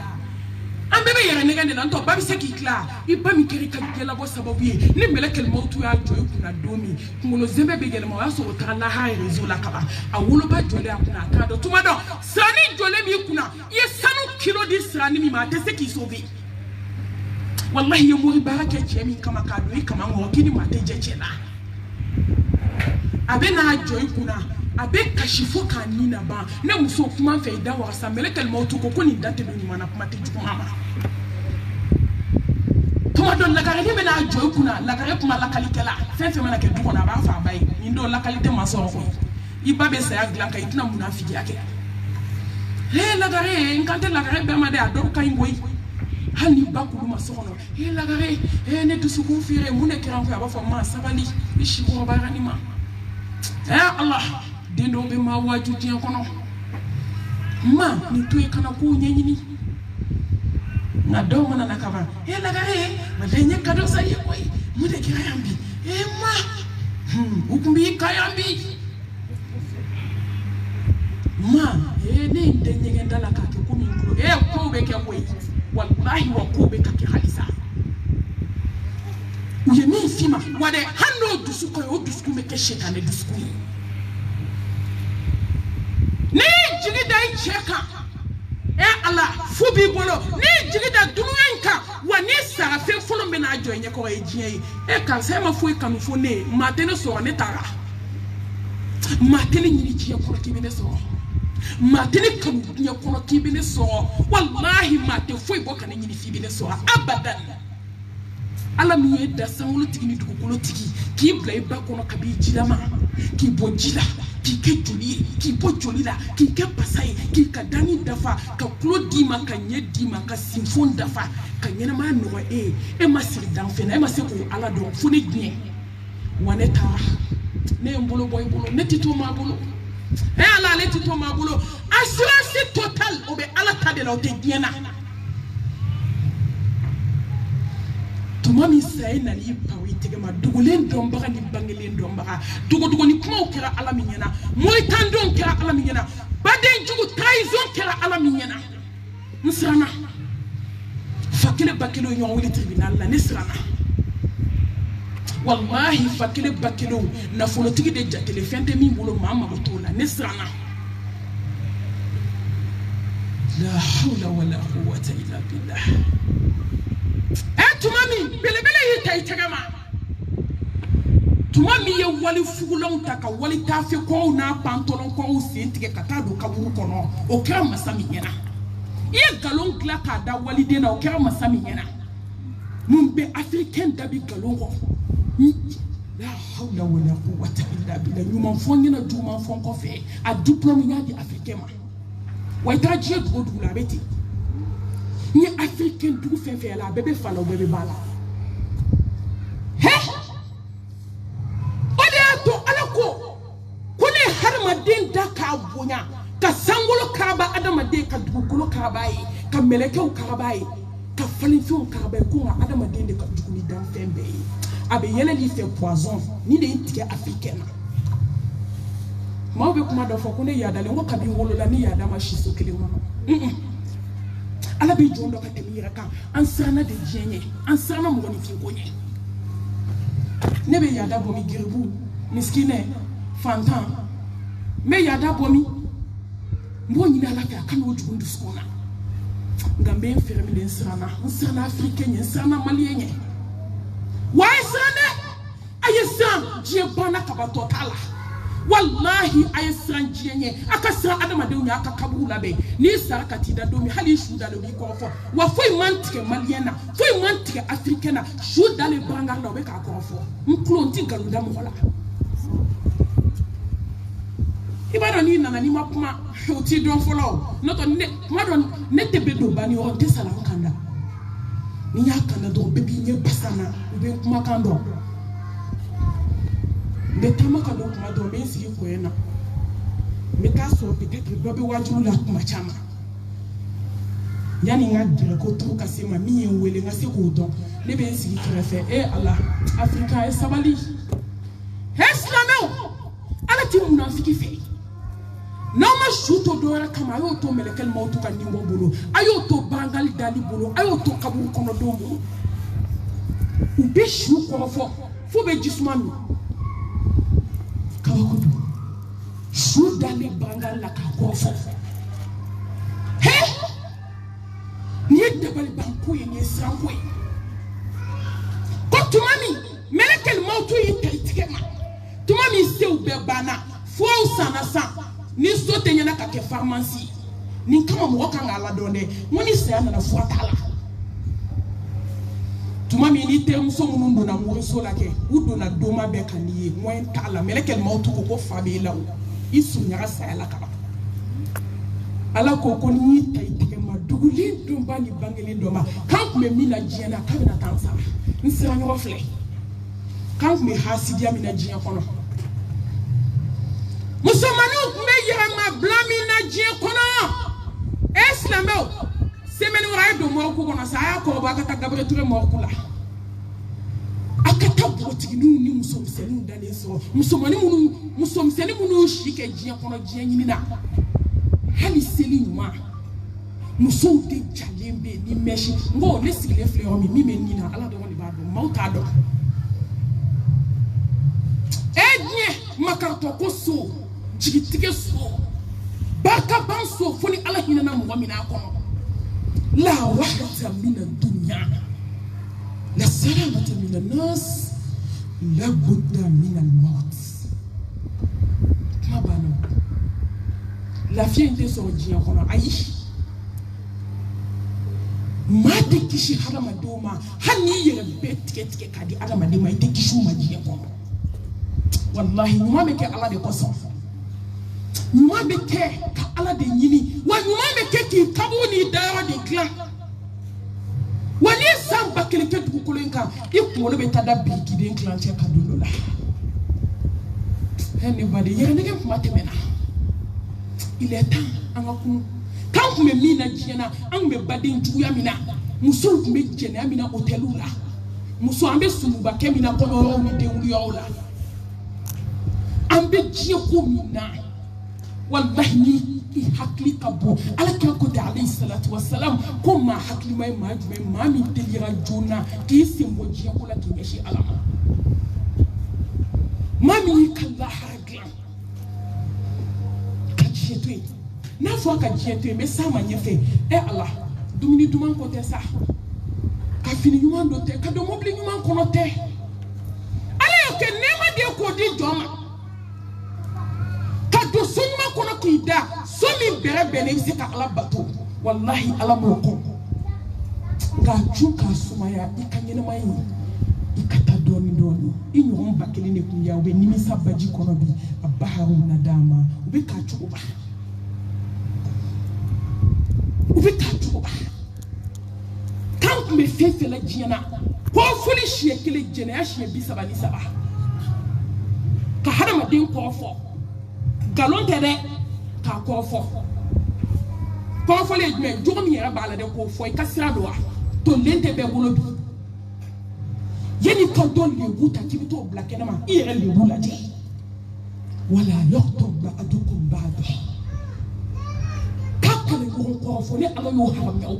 ambe be yere negande nan to ba be seki kla iba mi keri ka gela bo sababu ye ni melekel mautu ya joy kuna domi kuno zembe be gele ma waso tala ha rezo la kaba awulo ba jole akuna ka do tuma do sani jole mi kuna ye sanu kilo di srani mi ma te seki sovi wallahi yo muri baraka chemi kama kado kama ngokini mateje chela abena joy kuna abe kashifo kanina ba ne muso kuma faida wa samelekel mautu ko koni date do nyuma na kuma teju mama tuma don la gare be na joy kuna la gare kuma la kalitela fefe mana ke duko na ba fa bay ndo la kalite maso ko ibabe sa ya glanka itina munafiki yake he la gare nkante la gare be ma de ado kai ngoy hani bakulu masono he la gare ne dusuku fire mune kiran ko abafa ma sabali ishi ko barani ma Allah dendo be ma waju tian kono ma ni tuye kana ko nyenyini na do mana nakaba he la gare ma lenye kado sa yekoy mune kirayambi ma ukumbi kayambi ma ne ndenye ndala ka ke kumi ngro ko be ke koy wallahi wa ko be ka ke halisa uye mi fima wade hando dusuko o dusuku me ke shetane dusuku ni jigida cheka ala fubi bolo ni jigida dunuyenka wani sarafe folo me na ajo enye ko ejie ka se ma fu kanu fo ne matene so ne tara matene nyini ji ko ki be ne so matene kanu nya ko ki be ne so wallahi mate fu bo kan nyini fi be ne so abadan ala mi yeda sanwulu tigi dugukolo tigi ki bla iba kono kabi jilama ki bojila ki ke joli ki bo jolila ki ke pasai ki ka dani dafa ka klodi ma ka nyedi ma ka sinfon dafa ka nyena ma no e masiri dan fena e masiko ala do funi gnie waneta ne mbolo boy bolo ne tito ma bolo ala le tito ma bolo assurance total obe ala tade la o te giena mami say na li pawi tege ma dugulen dombaga ni bangelen dombaga dugo ni kuma okera ala minyana moy tandon kera ala minyana baden jugu trahison kera ala minyana nsrana fakile bakelo nyon wili tribunal la nisrana wallahi fakile bakelo na folotigi de jatele fente mi bolo mama gotola nisrana la hawla wala quwwata illa billah tumami belebele yitaitegama tumami ye wali fugulon taka wali tafe ko na pantolon ko sintige kata do kaburu kono o kera masami yena ye galon gla ka da wali dena o kera masami yena mumbe africain dabi galon ko la hawla wala quwwata illa billah nyuma fonyina duma fon ko fe a diplôme yadi africain ma wa ita je do du la beti ni africain du fe la bebe fala bebe bala he ode to alako kuni harmadin da ka bonya ka sangolo kaba adamade ka dugukolo kaba yi ka melekeu kaba yi ka falinfon kaba yi ko adamade de ka duguni dan fembe yi abe yele li fait poison ni de intike africaine ma be kuma da fo ko ne yada le ngo kabi wolo la ni yada ma shiso kele mo ala be jondo ka temira kan ansana de jenye ansana mo ni fi konye ne be yada bo mi girbu miskine fantan me yada bo mi mo nyina ala ka kan o jugundu skona ngambe fermi de nsana africaine nsana malienye why sana ayesan je bana kabato tala wallahi ayesan jienye akasa adama de unya akakabula be ni sarakati da domi hali shuda le bi ko fo wa foi mantike maliena foi mantike africaine shuda le banga no be ka ko fo nklonti galuda mo hola ibara ni nana ni makuma oti don follow noto ne madon ne tebe do bani o te sala kanda ni yakana do bebi nye basana ube kuma kando betama kando kuma do me sigi ko yana me ka so peut-être do be wajulu la kuma chama yani nga dire ko to ka sema mi en wele nga se ko don le be sigi krefe Allah afrika e sabali heslameo ala ti munafiki fe no ma shuto dora kama ayo to melekel mautu kan ni bolo ayo to bangal dali bolo ayo to kabur kono domo ube shu ko fo be jismami kawa ko shu dali bangal la ka ko fo he ni dabal banku ni sanko ko tumami melekel mautu yi taitikema tumami se ube bana fo sana sa ni sote nyana ka ke pharmacie ni kama mo kanga ala donde moni se ana na fuatala tuma mi ni te muso mundu na mo so la ke udo na doma be kaniye mo en tala melekel mautu ko fabe law isu nyara sa ala kala ala ko ko ni taitike ma duguli do bani bangeli do ma kan me mina jiena ka na tansa nsira nyo fle kan me hasidia mina jiena kono Musomanu me yama blami na je kono eslameo semeni wara do mo ko kono sa ko ba ka ta gabre ture mo kula akata boti ni musomseni dale so musomani munu shike je kono je nyina hali seli nyuma musom de jalembe ni meshi ngo le sigile fleur mi menina ala do woni ba do mauta do makarto ko so jigitike so baka banso foni ala hina na mu'mina kono la wahata min ad-dunya la salamata min an-nas la budda min al-maut mabano la fiente so jiya kono ayi mate kishi harama doma hani yere betike kadi adama de mai te kishu majiya kono wallahi nyuma be ke ala de koso nyuma be ke ka ala de nyini wa nyuma be ke ki kabuni dawa de clan wali samba kele ke du ko lenka ikolo be tada bigi de clan che kadulo la anybody yere ne ke matemena il est temps angaku kan ku me mina jiena an me badin juya mina muso ku me jena mina hotelula muso ambe sumuba ke mina ko ro mi de wuri yola ambe jie ko mina wallahi ni hakli kabo ala ka ko ta alayhi salatu wassalam ko ma hakli mai majme ma mi delira jona ki simbo jie ko la ki meshi alama mami kala hagla kajetwe na fo ka jetwe me sama nyefe Allah dumini duman ko te sa ka fini nyuma do te ka do mobli nyuma ko no te ala yo ke nema de ko di joma do sunma kono kida somi bere bene se ka ala bato wallahi ala mo ko ga chuka sumaya ikanyene mai ikata doni doni inyo mba kele ne kunya obe nimisa baji kono bi abaharu nadama obe ka chuba kan me fefe la jiana ko fuli shie kele jene ya shie bi saba ni saba ka hada ma den ko fo galon tede ka ko fo le me jogom yera bala de ko fo ka sira do to lente be bolo bi yeni ko don le buta ki to blake na ma ire le bula je wala yaqtub ba'dukum ba'd kakale ko fo le alo yo haram yaw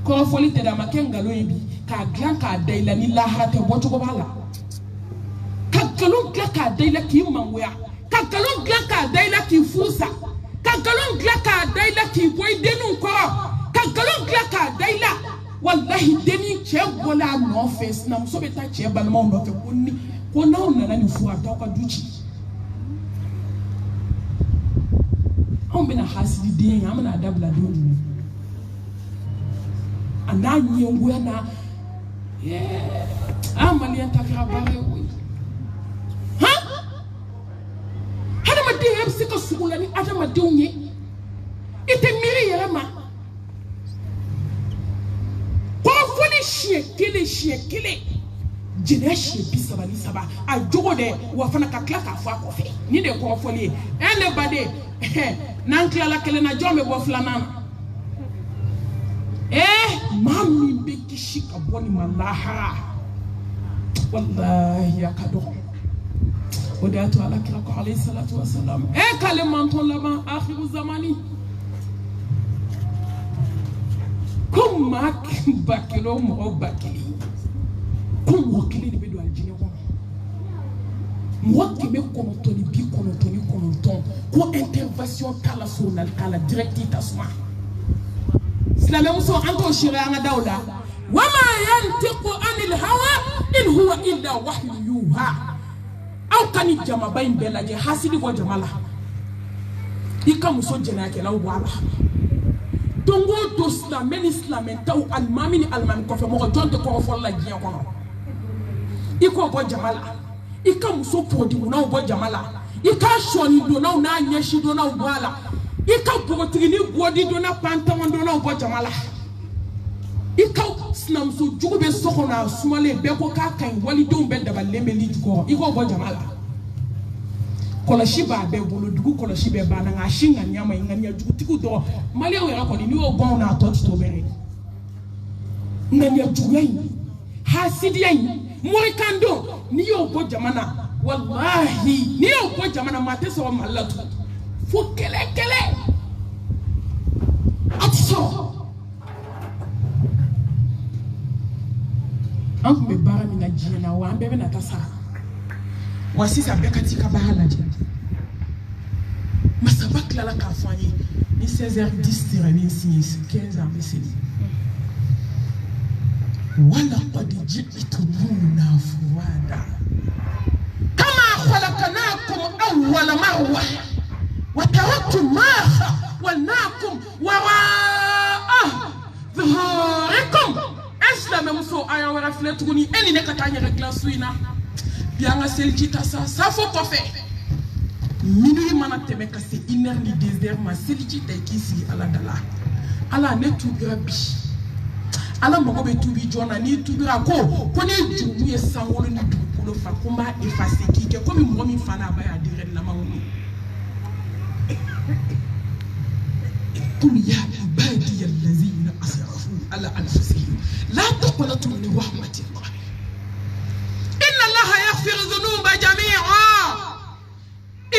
ko fo le teda ma ken galo yibi ka glan ka dayla ni lahate woto ko bala ka galo gla ka dayla ki manwya ka galo gla ka dayla ki fusa ka galo gla ka dayla ki boy denu ko ka galo gla ka dayla wallahi deni che gola no face na so beta che balma no fe kunni ko na ona ni fu ata ka duchi on bena hasidi de amana dabla do ni ana nyengu na amali antakira bare wi ha hada ma de yeb sika sugula ni adama de unye ite miri yerema shie kele jene shie bisaba ni saba a jogo de wa fana ka kla ka fa ko fe ni de ko foli ene bade nan kla la kele na jombe bo flana mami be kishi ka boni malaha wallahi ya kado ودعت على كلاك عليه الصلاة والسلام كلمة لما آخر الزمان كم ماك باكلو مو باكلي كم وكلي بدو الجنة moi qui me konontoni bi konontoni kononton ko intervention kala sonal kala directive tasma c'est la même chose encore chéri anga dawla wama yantiqu anil hawa in huwa illa wahyu yuha aw kani jama bayin belaje hasidi ko jamala ikamuso jena ke law wala tongo to islam taw almamini almam ko fe mo jonte ko fo la jiya kono iko bo jamala ika muso podi una ubo jamala ika shoni do na una nyeshi do na ubala ika bogotigi ni bodi do na pantamon do na ubo jamala ika snamso jugo be sokona sumale be ko ka kan wali do be daballe me lidgo iko ubo jamala kola shiba be bolo dugu kola shibe bana nga shinga nyama inganya jugo tiku do mali o yara ko ni o bon na to to bere nganya jugo yi hasidi yi moi kando ni yo bo jamana wallahi ni yo bo jamana mate so malatu fo kele atso an be bara mi na jina wa be na kasa wasisa be katika bahala je masabakla la kafani ni 16h10 tirani 15 ans meseli ولقد جئتمونا فرادا كما خلقناكم أول مرة وتركتم ما خولناكم وراء ظهوركم اسلام مسو ايا ورفلتوني اني نكتاني ركلاسوينا بيانا سيلجيتا سافو كوفي minuit mana teme kase 1h ni 2h ma seljita kisi ala dala ala netu grabi ala mako be tubi jona ni tubira ko ne jumu ye sangolo ni dukulo fa komba effacer kike comme mo mi fana ba ya dire na mawulu qul ya ibadi allazina asrafu ala anfusihim la taqnatu min rahmatillah inna allaha yaghfiru dhunuba jami'a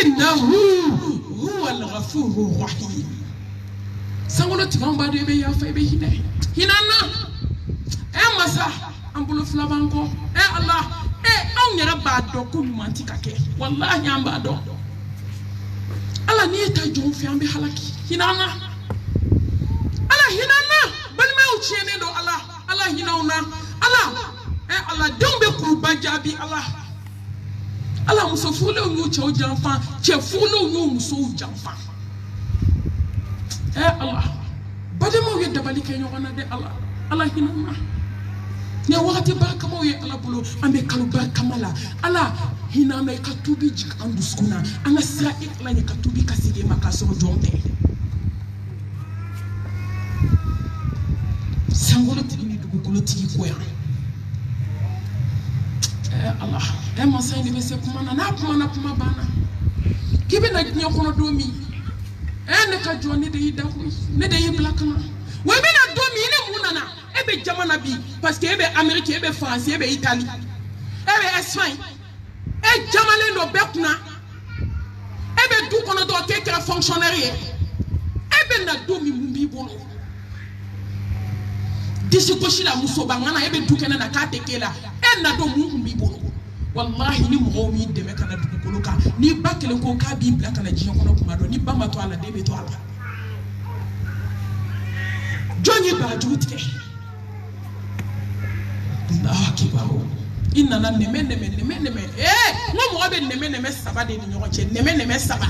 innahu huwal ghafurur rahim sangolo tigamba de be ya fa be hinana masa ambulo flabanko Allah on yera ba do ko manti kake wallahi amba do ala ni ta jom fi ambe halaki hinana ala hinana bal ma uchiene do ala hinauna ala dombe ko bajabi ala muso fulo nyu che o janfa che fulo nyu muso janfa Allah bademo we dabali ke nyona de Allah hinana ne wakati barkama ye ala bolo ambe kalu barkama la ala hina na katubi jik anduskuna anga sira ikla ni katubi kasige makaso jonte sangolo tini dugukolo tigi koya Allah masa ni bese kumana na kuma bana kibe na nya kono domi ne ka joni de yida ko ne de yiblakama we be na domi ne munana ebe jamana bi parce que ebe Amerique ebe France ebe Italie ebe Espagne e jamale no bekuna ebe du kono do kekra fonctionnaire ebe na domi mumbi bolo disi ko shila muso bangana ebe du kena na katekela na do mumbi bolo wallahi ni mo mi de me kana dugukolo ka ni bakele ko ka bi bla kana jiyo kono kuma do ni bamba to ala de be to ala joni ba jutike Allah kibaru inna na neme no mo be neme saba de ni nyoche neme saba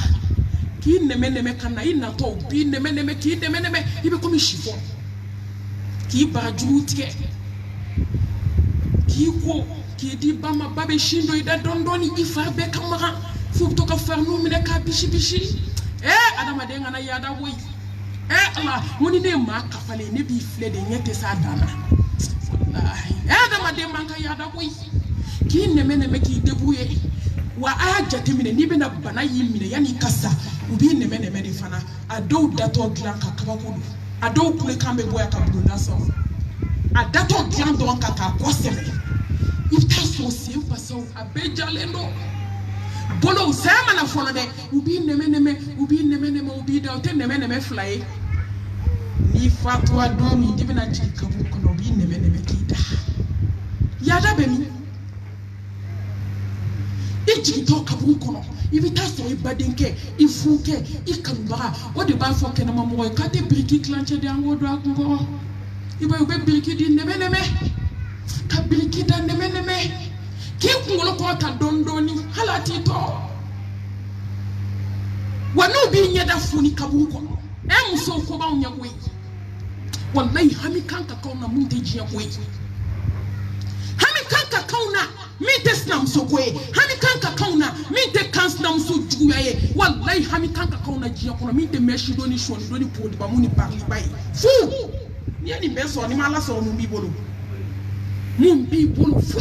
ki neme kana ina to bi neme ki neme ibe komi shifo ki ba jutike ki ko ki di bama babe shindo ida dondoni ifa be kamara fu to ka farnu mine ka bishi adama de ngana yada boy Allah moni ne ma kafale ne bi fle de nyete sa dana wallahi adama de manka yada boy ki neme ki debuye wa ajate mine ni be na bana yimine yani kasa ubi neme de fana ado dato glan ka kabakulu ado kule kambe boya ka bulunda so adato glan don ka kosele if taso sim paso abejalendo bolo sama na fono de ubi neme ubi da te neme fly ni fatwa domi dibina jiki kabu kono ubi neme kita yada bemi ijiki to kabu kono ibi taso ibadenke ifuke ikamba o de ba foke na mamo ka te briki clanche de ango do akungo iba ube briki di neme ka briki da neme ki kungolo ko ta dondoni halati to wanu bi nyada funi kabu kono muso ko ba unya kwe wallahi hami kanka kauna munte jiya kwe hami kanka kauna mite snam so kwe hami kanka kauna mite kansnam so juyaye wallahi hami kanka kauna jiya kono mite meshi doni shoni doni podi ba muni parli bay fu ni ani beso ni mala so mu bibolo fu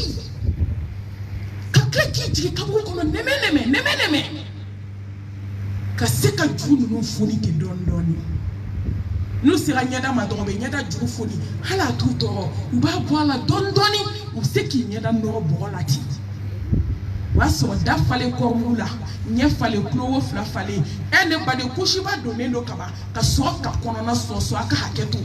ka kleki jiki kabu kono neme kaseka junu no foni ke dondoni no sira nyada madombe nyada juru foni hala tuto uba boala dondoni useki nyada no bolati waso da fale ko mula nye fale klowo fla fale ene bade kushiba donendo kaba ka soka kono na soso aka haketu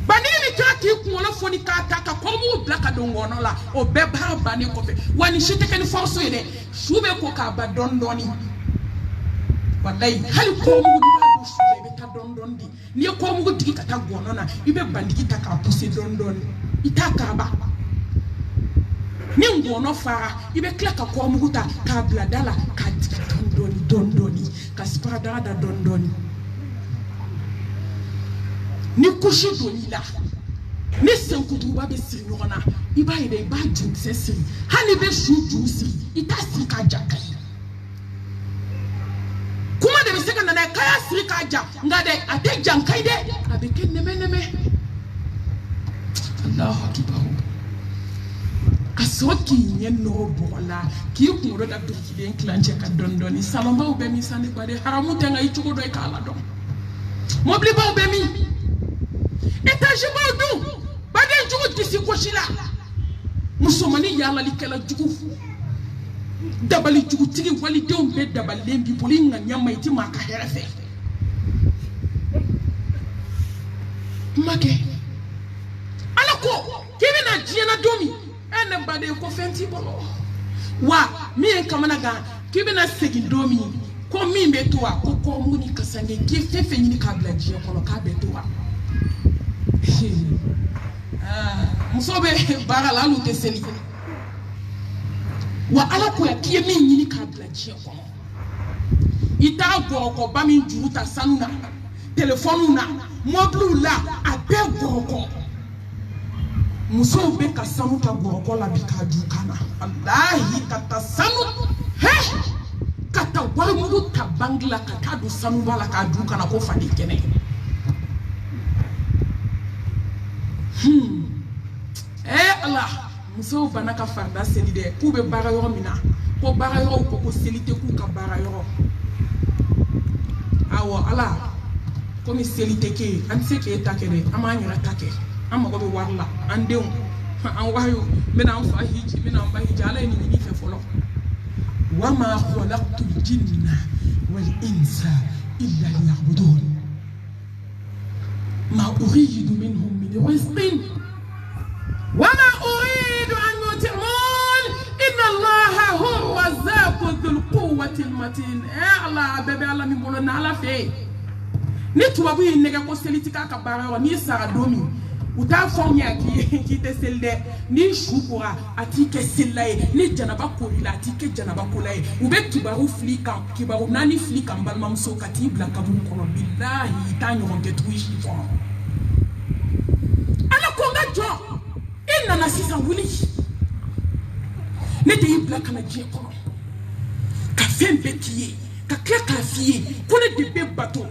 banini kaki kuona foni ka taka ko mu blaka dongono la o beba bani ko fe wani shiteke ni forso yede shube ko ka ba dondoni wallahi hali ko mu do shube ta dondondi ni ko mu digi ka ta gono na ibe bandiki ta ka pousse dondoni itaka ba ni ngono fara ibe klaka ko mu ta ka bladala ka dondoni ka spada da dondoni ni kushi donila ni senkutu ba be sirnyona iba ide ba ju sesiri hani be shuju siri itasi ka jakai kuma de biseka na kaya siri ka ja ngade ate jankai de abeke neme Allahu akbar kasoki nyeno bola ki ko da birkide clanche ka dondoni salomba ube mi sande bade haramu tenga ichugo do ka ala do mobli ba ube mi etajima du bade jugu tisi ko shila musomani yalla likela jugu dabali jugu tigi wali dem be dabali bi polinga nyama iti maka herefe make alako kibi na jiena domi ene bade ko fenti bolo wa mi en kamana ga kibi na segi domi ko mi be to wa ko muni kasange ki fefe nyini ka blaji ko ka be to wa musobe bara la lu teseli wa ala ko ya kiye min nyini ka blaji ko ita ko ba min juruta sanuna telephone na mobile la abe ko muso be ka sanu ta goroko la bi ka du kana wallahi kata sanu he kata walmudu ta bangla kata du sanu bala ka du kana ko fadi kene Allah muso banaka farda seli de ku be bara yoro mina ko bara yoro ko selite ku ka bara yoro awo ala ko mi selite ke an se ke takere amanya take amma ko be warla an dew an wayo mena an fa hiji mena an ba hiji ala ni fe folo wa ma khalaqtul jinna wal insa illa liya'budun ma uridu minhum min rizqin وما أريد أن يطعمون إن الله هو الرزاق ذو القوة المتين الله بيبي الله من بولنا على في نتوى بي نيجا كوسيليتيكا كبارا ني سارادومي uta fonya ki te selde ni shukura atike sillaye ni janaba kolila atike janaba kolaye ube kibaru flika kibaru nani flika mbalma mso kati bla kabun kono billahi tanyo nge twishi fo ala konga jo nana sisa wuli ne de ibla kana je kono ka fembe kiye ka kla ka fiye ko ne de be bateau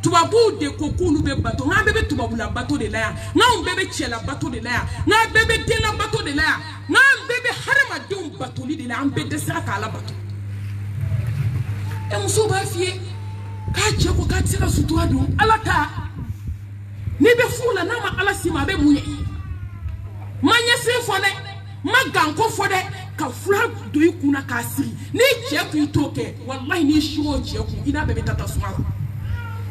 tubabu de ko kulu be bateau nga bebe tubabu la bateau de la nga bebe chela bateau de la nga bebe de la bateau de la nga bebe harama de bateau li de la ambe de sa ka la bateau e muso ba fiye ka je ko ka tsira sutura do alata ni be fula na ma ala sima be munye manya se fode maganko fode ka fura do ikuna ka siri ni je ku itoke wallahi ni shiwo je ku ina bebe tata suala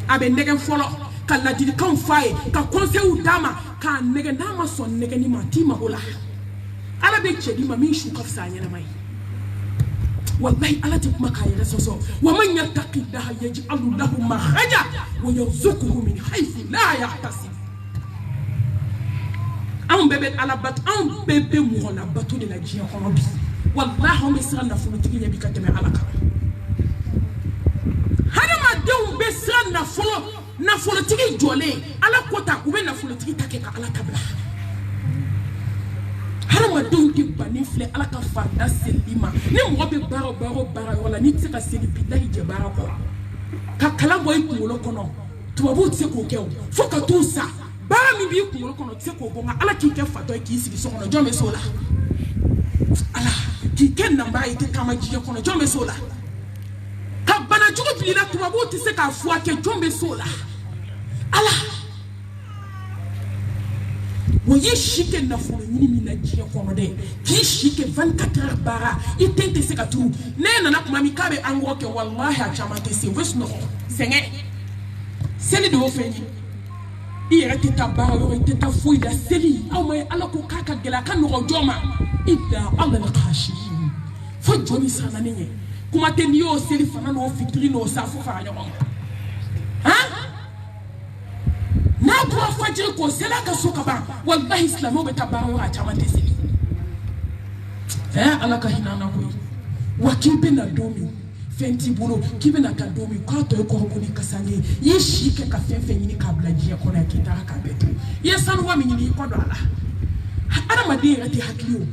abe ndege folo ka ladili kan faye ka conseil dama ka ndege dama son ndege ni matima ola ala be chedi ma min shu kafsa nyana mai wallahi ala ti kuma ka yere soso wa man yattaqi Allah yaj'alu lahu makhraja wa yarzuquhu min haythu la yahtasib an bebe ala bat an bebe mo la bato de la jia kono bi wallahi on be sira na fulu tigi nyabi ka teme ala ka hada ma dew be sira na fulu tigi jole ala kota ube na fulu tigi take ka ala kabla hada ma dew ki bani fle ala ka fanda selima ni mo be baro wala ni tika seli billahi je bara ko ka kala boy kulo kono tubabu tse ko kew foka tout ça bara mi bi kulo kono tse ko bonga ala ki ke fato ki sigi so kono jome sola ala ki ken namba ite kama ji kono jome sola ka bana jugo bi la tubabu tse ka fu ake jome sola ala wo ye shike na fu ni mi na ji kono de ki shike 24 heures bara ite se ka tu ne na kuma mi kabe ango ke wallahi a chama ke se wesno senge seli do fenyi ira tita baro tita fuida seli aw may ala ko kaka gela kan no joma ida ala al-khashin fo jomi sana nenye kuma tenio seli fana no fitri no safu fa nyo ha na ko fajiri ko sela ka soka ba wallahi islamo be tabaro a chamate seli ala ka hinana ko wakibe na domi fenti bolo kibe na kadomi kwa to ko ko ni kasange yishike ka fenfe nyini kabla jia ko na kitara ka betu yesanu wa minyini ko do ala ana madira ti hakliyo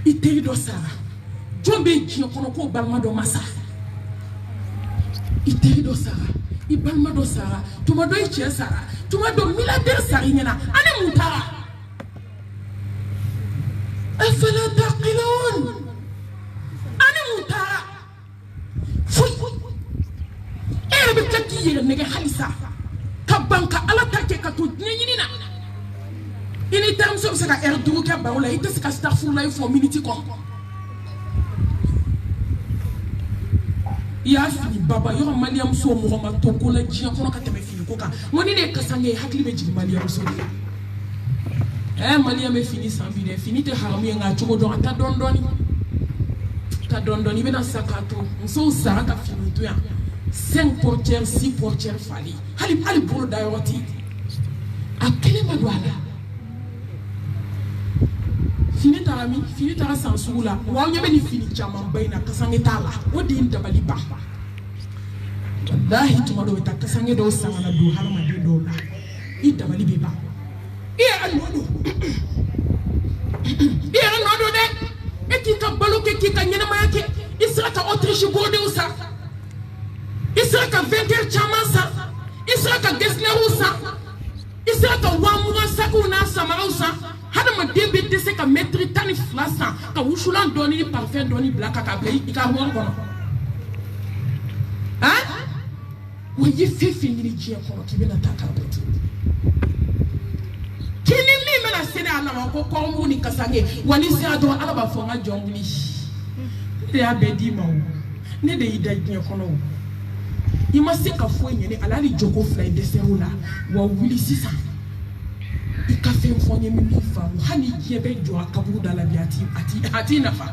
ite do sara jombe jia ko ko balma do masa ite do sara ibalma do sara tuma do ichi sara tuma do milliardaire sara nyina ana mutara afala taqilun ana mutara ere be kati yere nege halisa ka banka ala take ka to nyini na ini tam so se ka erdu ka bawla ite se ka astaghfirullah for minute ko ya fi baba yo maliam so mo ma to ko la ji ko ka teme fi ko ka woni ne kasange hakli be ji maliam so maliam e fini sans bide fini te haramu nga jogo do ta dondoni bena sakato so saraka fini to ya 5 portières 6 portières fali hali bolo dayoti akele madwala fini tara sansula wa nyabe ni fini chama baina kasange tala odi ndabali ba wallahi tumado ta kasange do sangana do halama de do la idabali ba e alwodo hadamaden bɛ dɛsɛ ka mɛtiri 12 san ka wusulan dɔɔni ni parfum dɔɔni bila ka bila i ka mɔri kɔnɔ wa ye fɛn fɛn ɲini diɲɛ kɔnɔ k'i bɛna taa k'a bɛɛ to k'i ni min bɛna se ne ala ma ko kɔnmu ni kasange wa ni sera dɔrɔn ala b'a fɔ n ka jɔn wuli ne de y'a bɛɛ d'i ma o ne de y'i da diɲɛ kɔnɔ o i ma se ka foyi ɲini ala ni jogo fila i dɛsɛr'o la wa wuli sisan i ka fɛn fɔ n ye min b'i faamu hali diɲɛ bɛ jɔ a kaburu da la bi a t'i nafa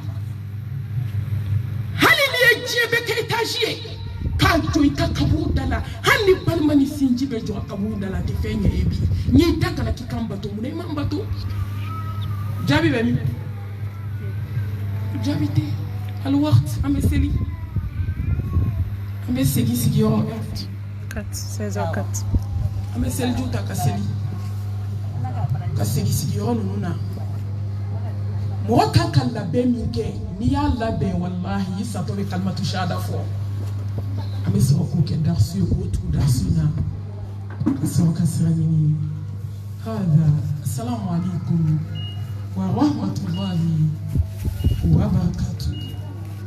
hali ni ye diɲɛ bɛ kɛ etazi ye k'a jɔ i ka kaburu da la hali ni balima ni sinji bɛ jɔ a kaburu da la a tɛ fɛn ɲɛ ye bi n'i da kana k'i kan bato munna i man bato jaabi bɛ min jaabi tɛ hali waati an bɛ seli an bɛ segin sigiyɔrɔ 16h04 an bɛ seliju ta ka seli ka segin sigiyɔrɔ ninnu na mɔgɔ kan ka labɛn min kɛ n'i y'a labɛn walahi i satɔ bɛ kalimatu shahada fɔ an bɛ sɔrɔ k'o kɛ darisu ye k'o tugu darisu in na ka sɔrɔ ka sira ɲini hada assalamu alaikum wa rahmatullahi wa barakatuh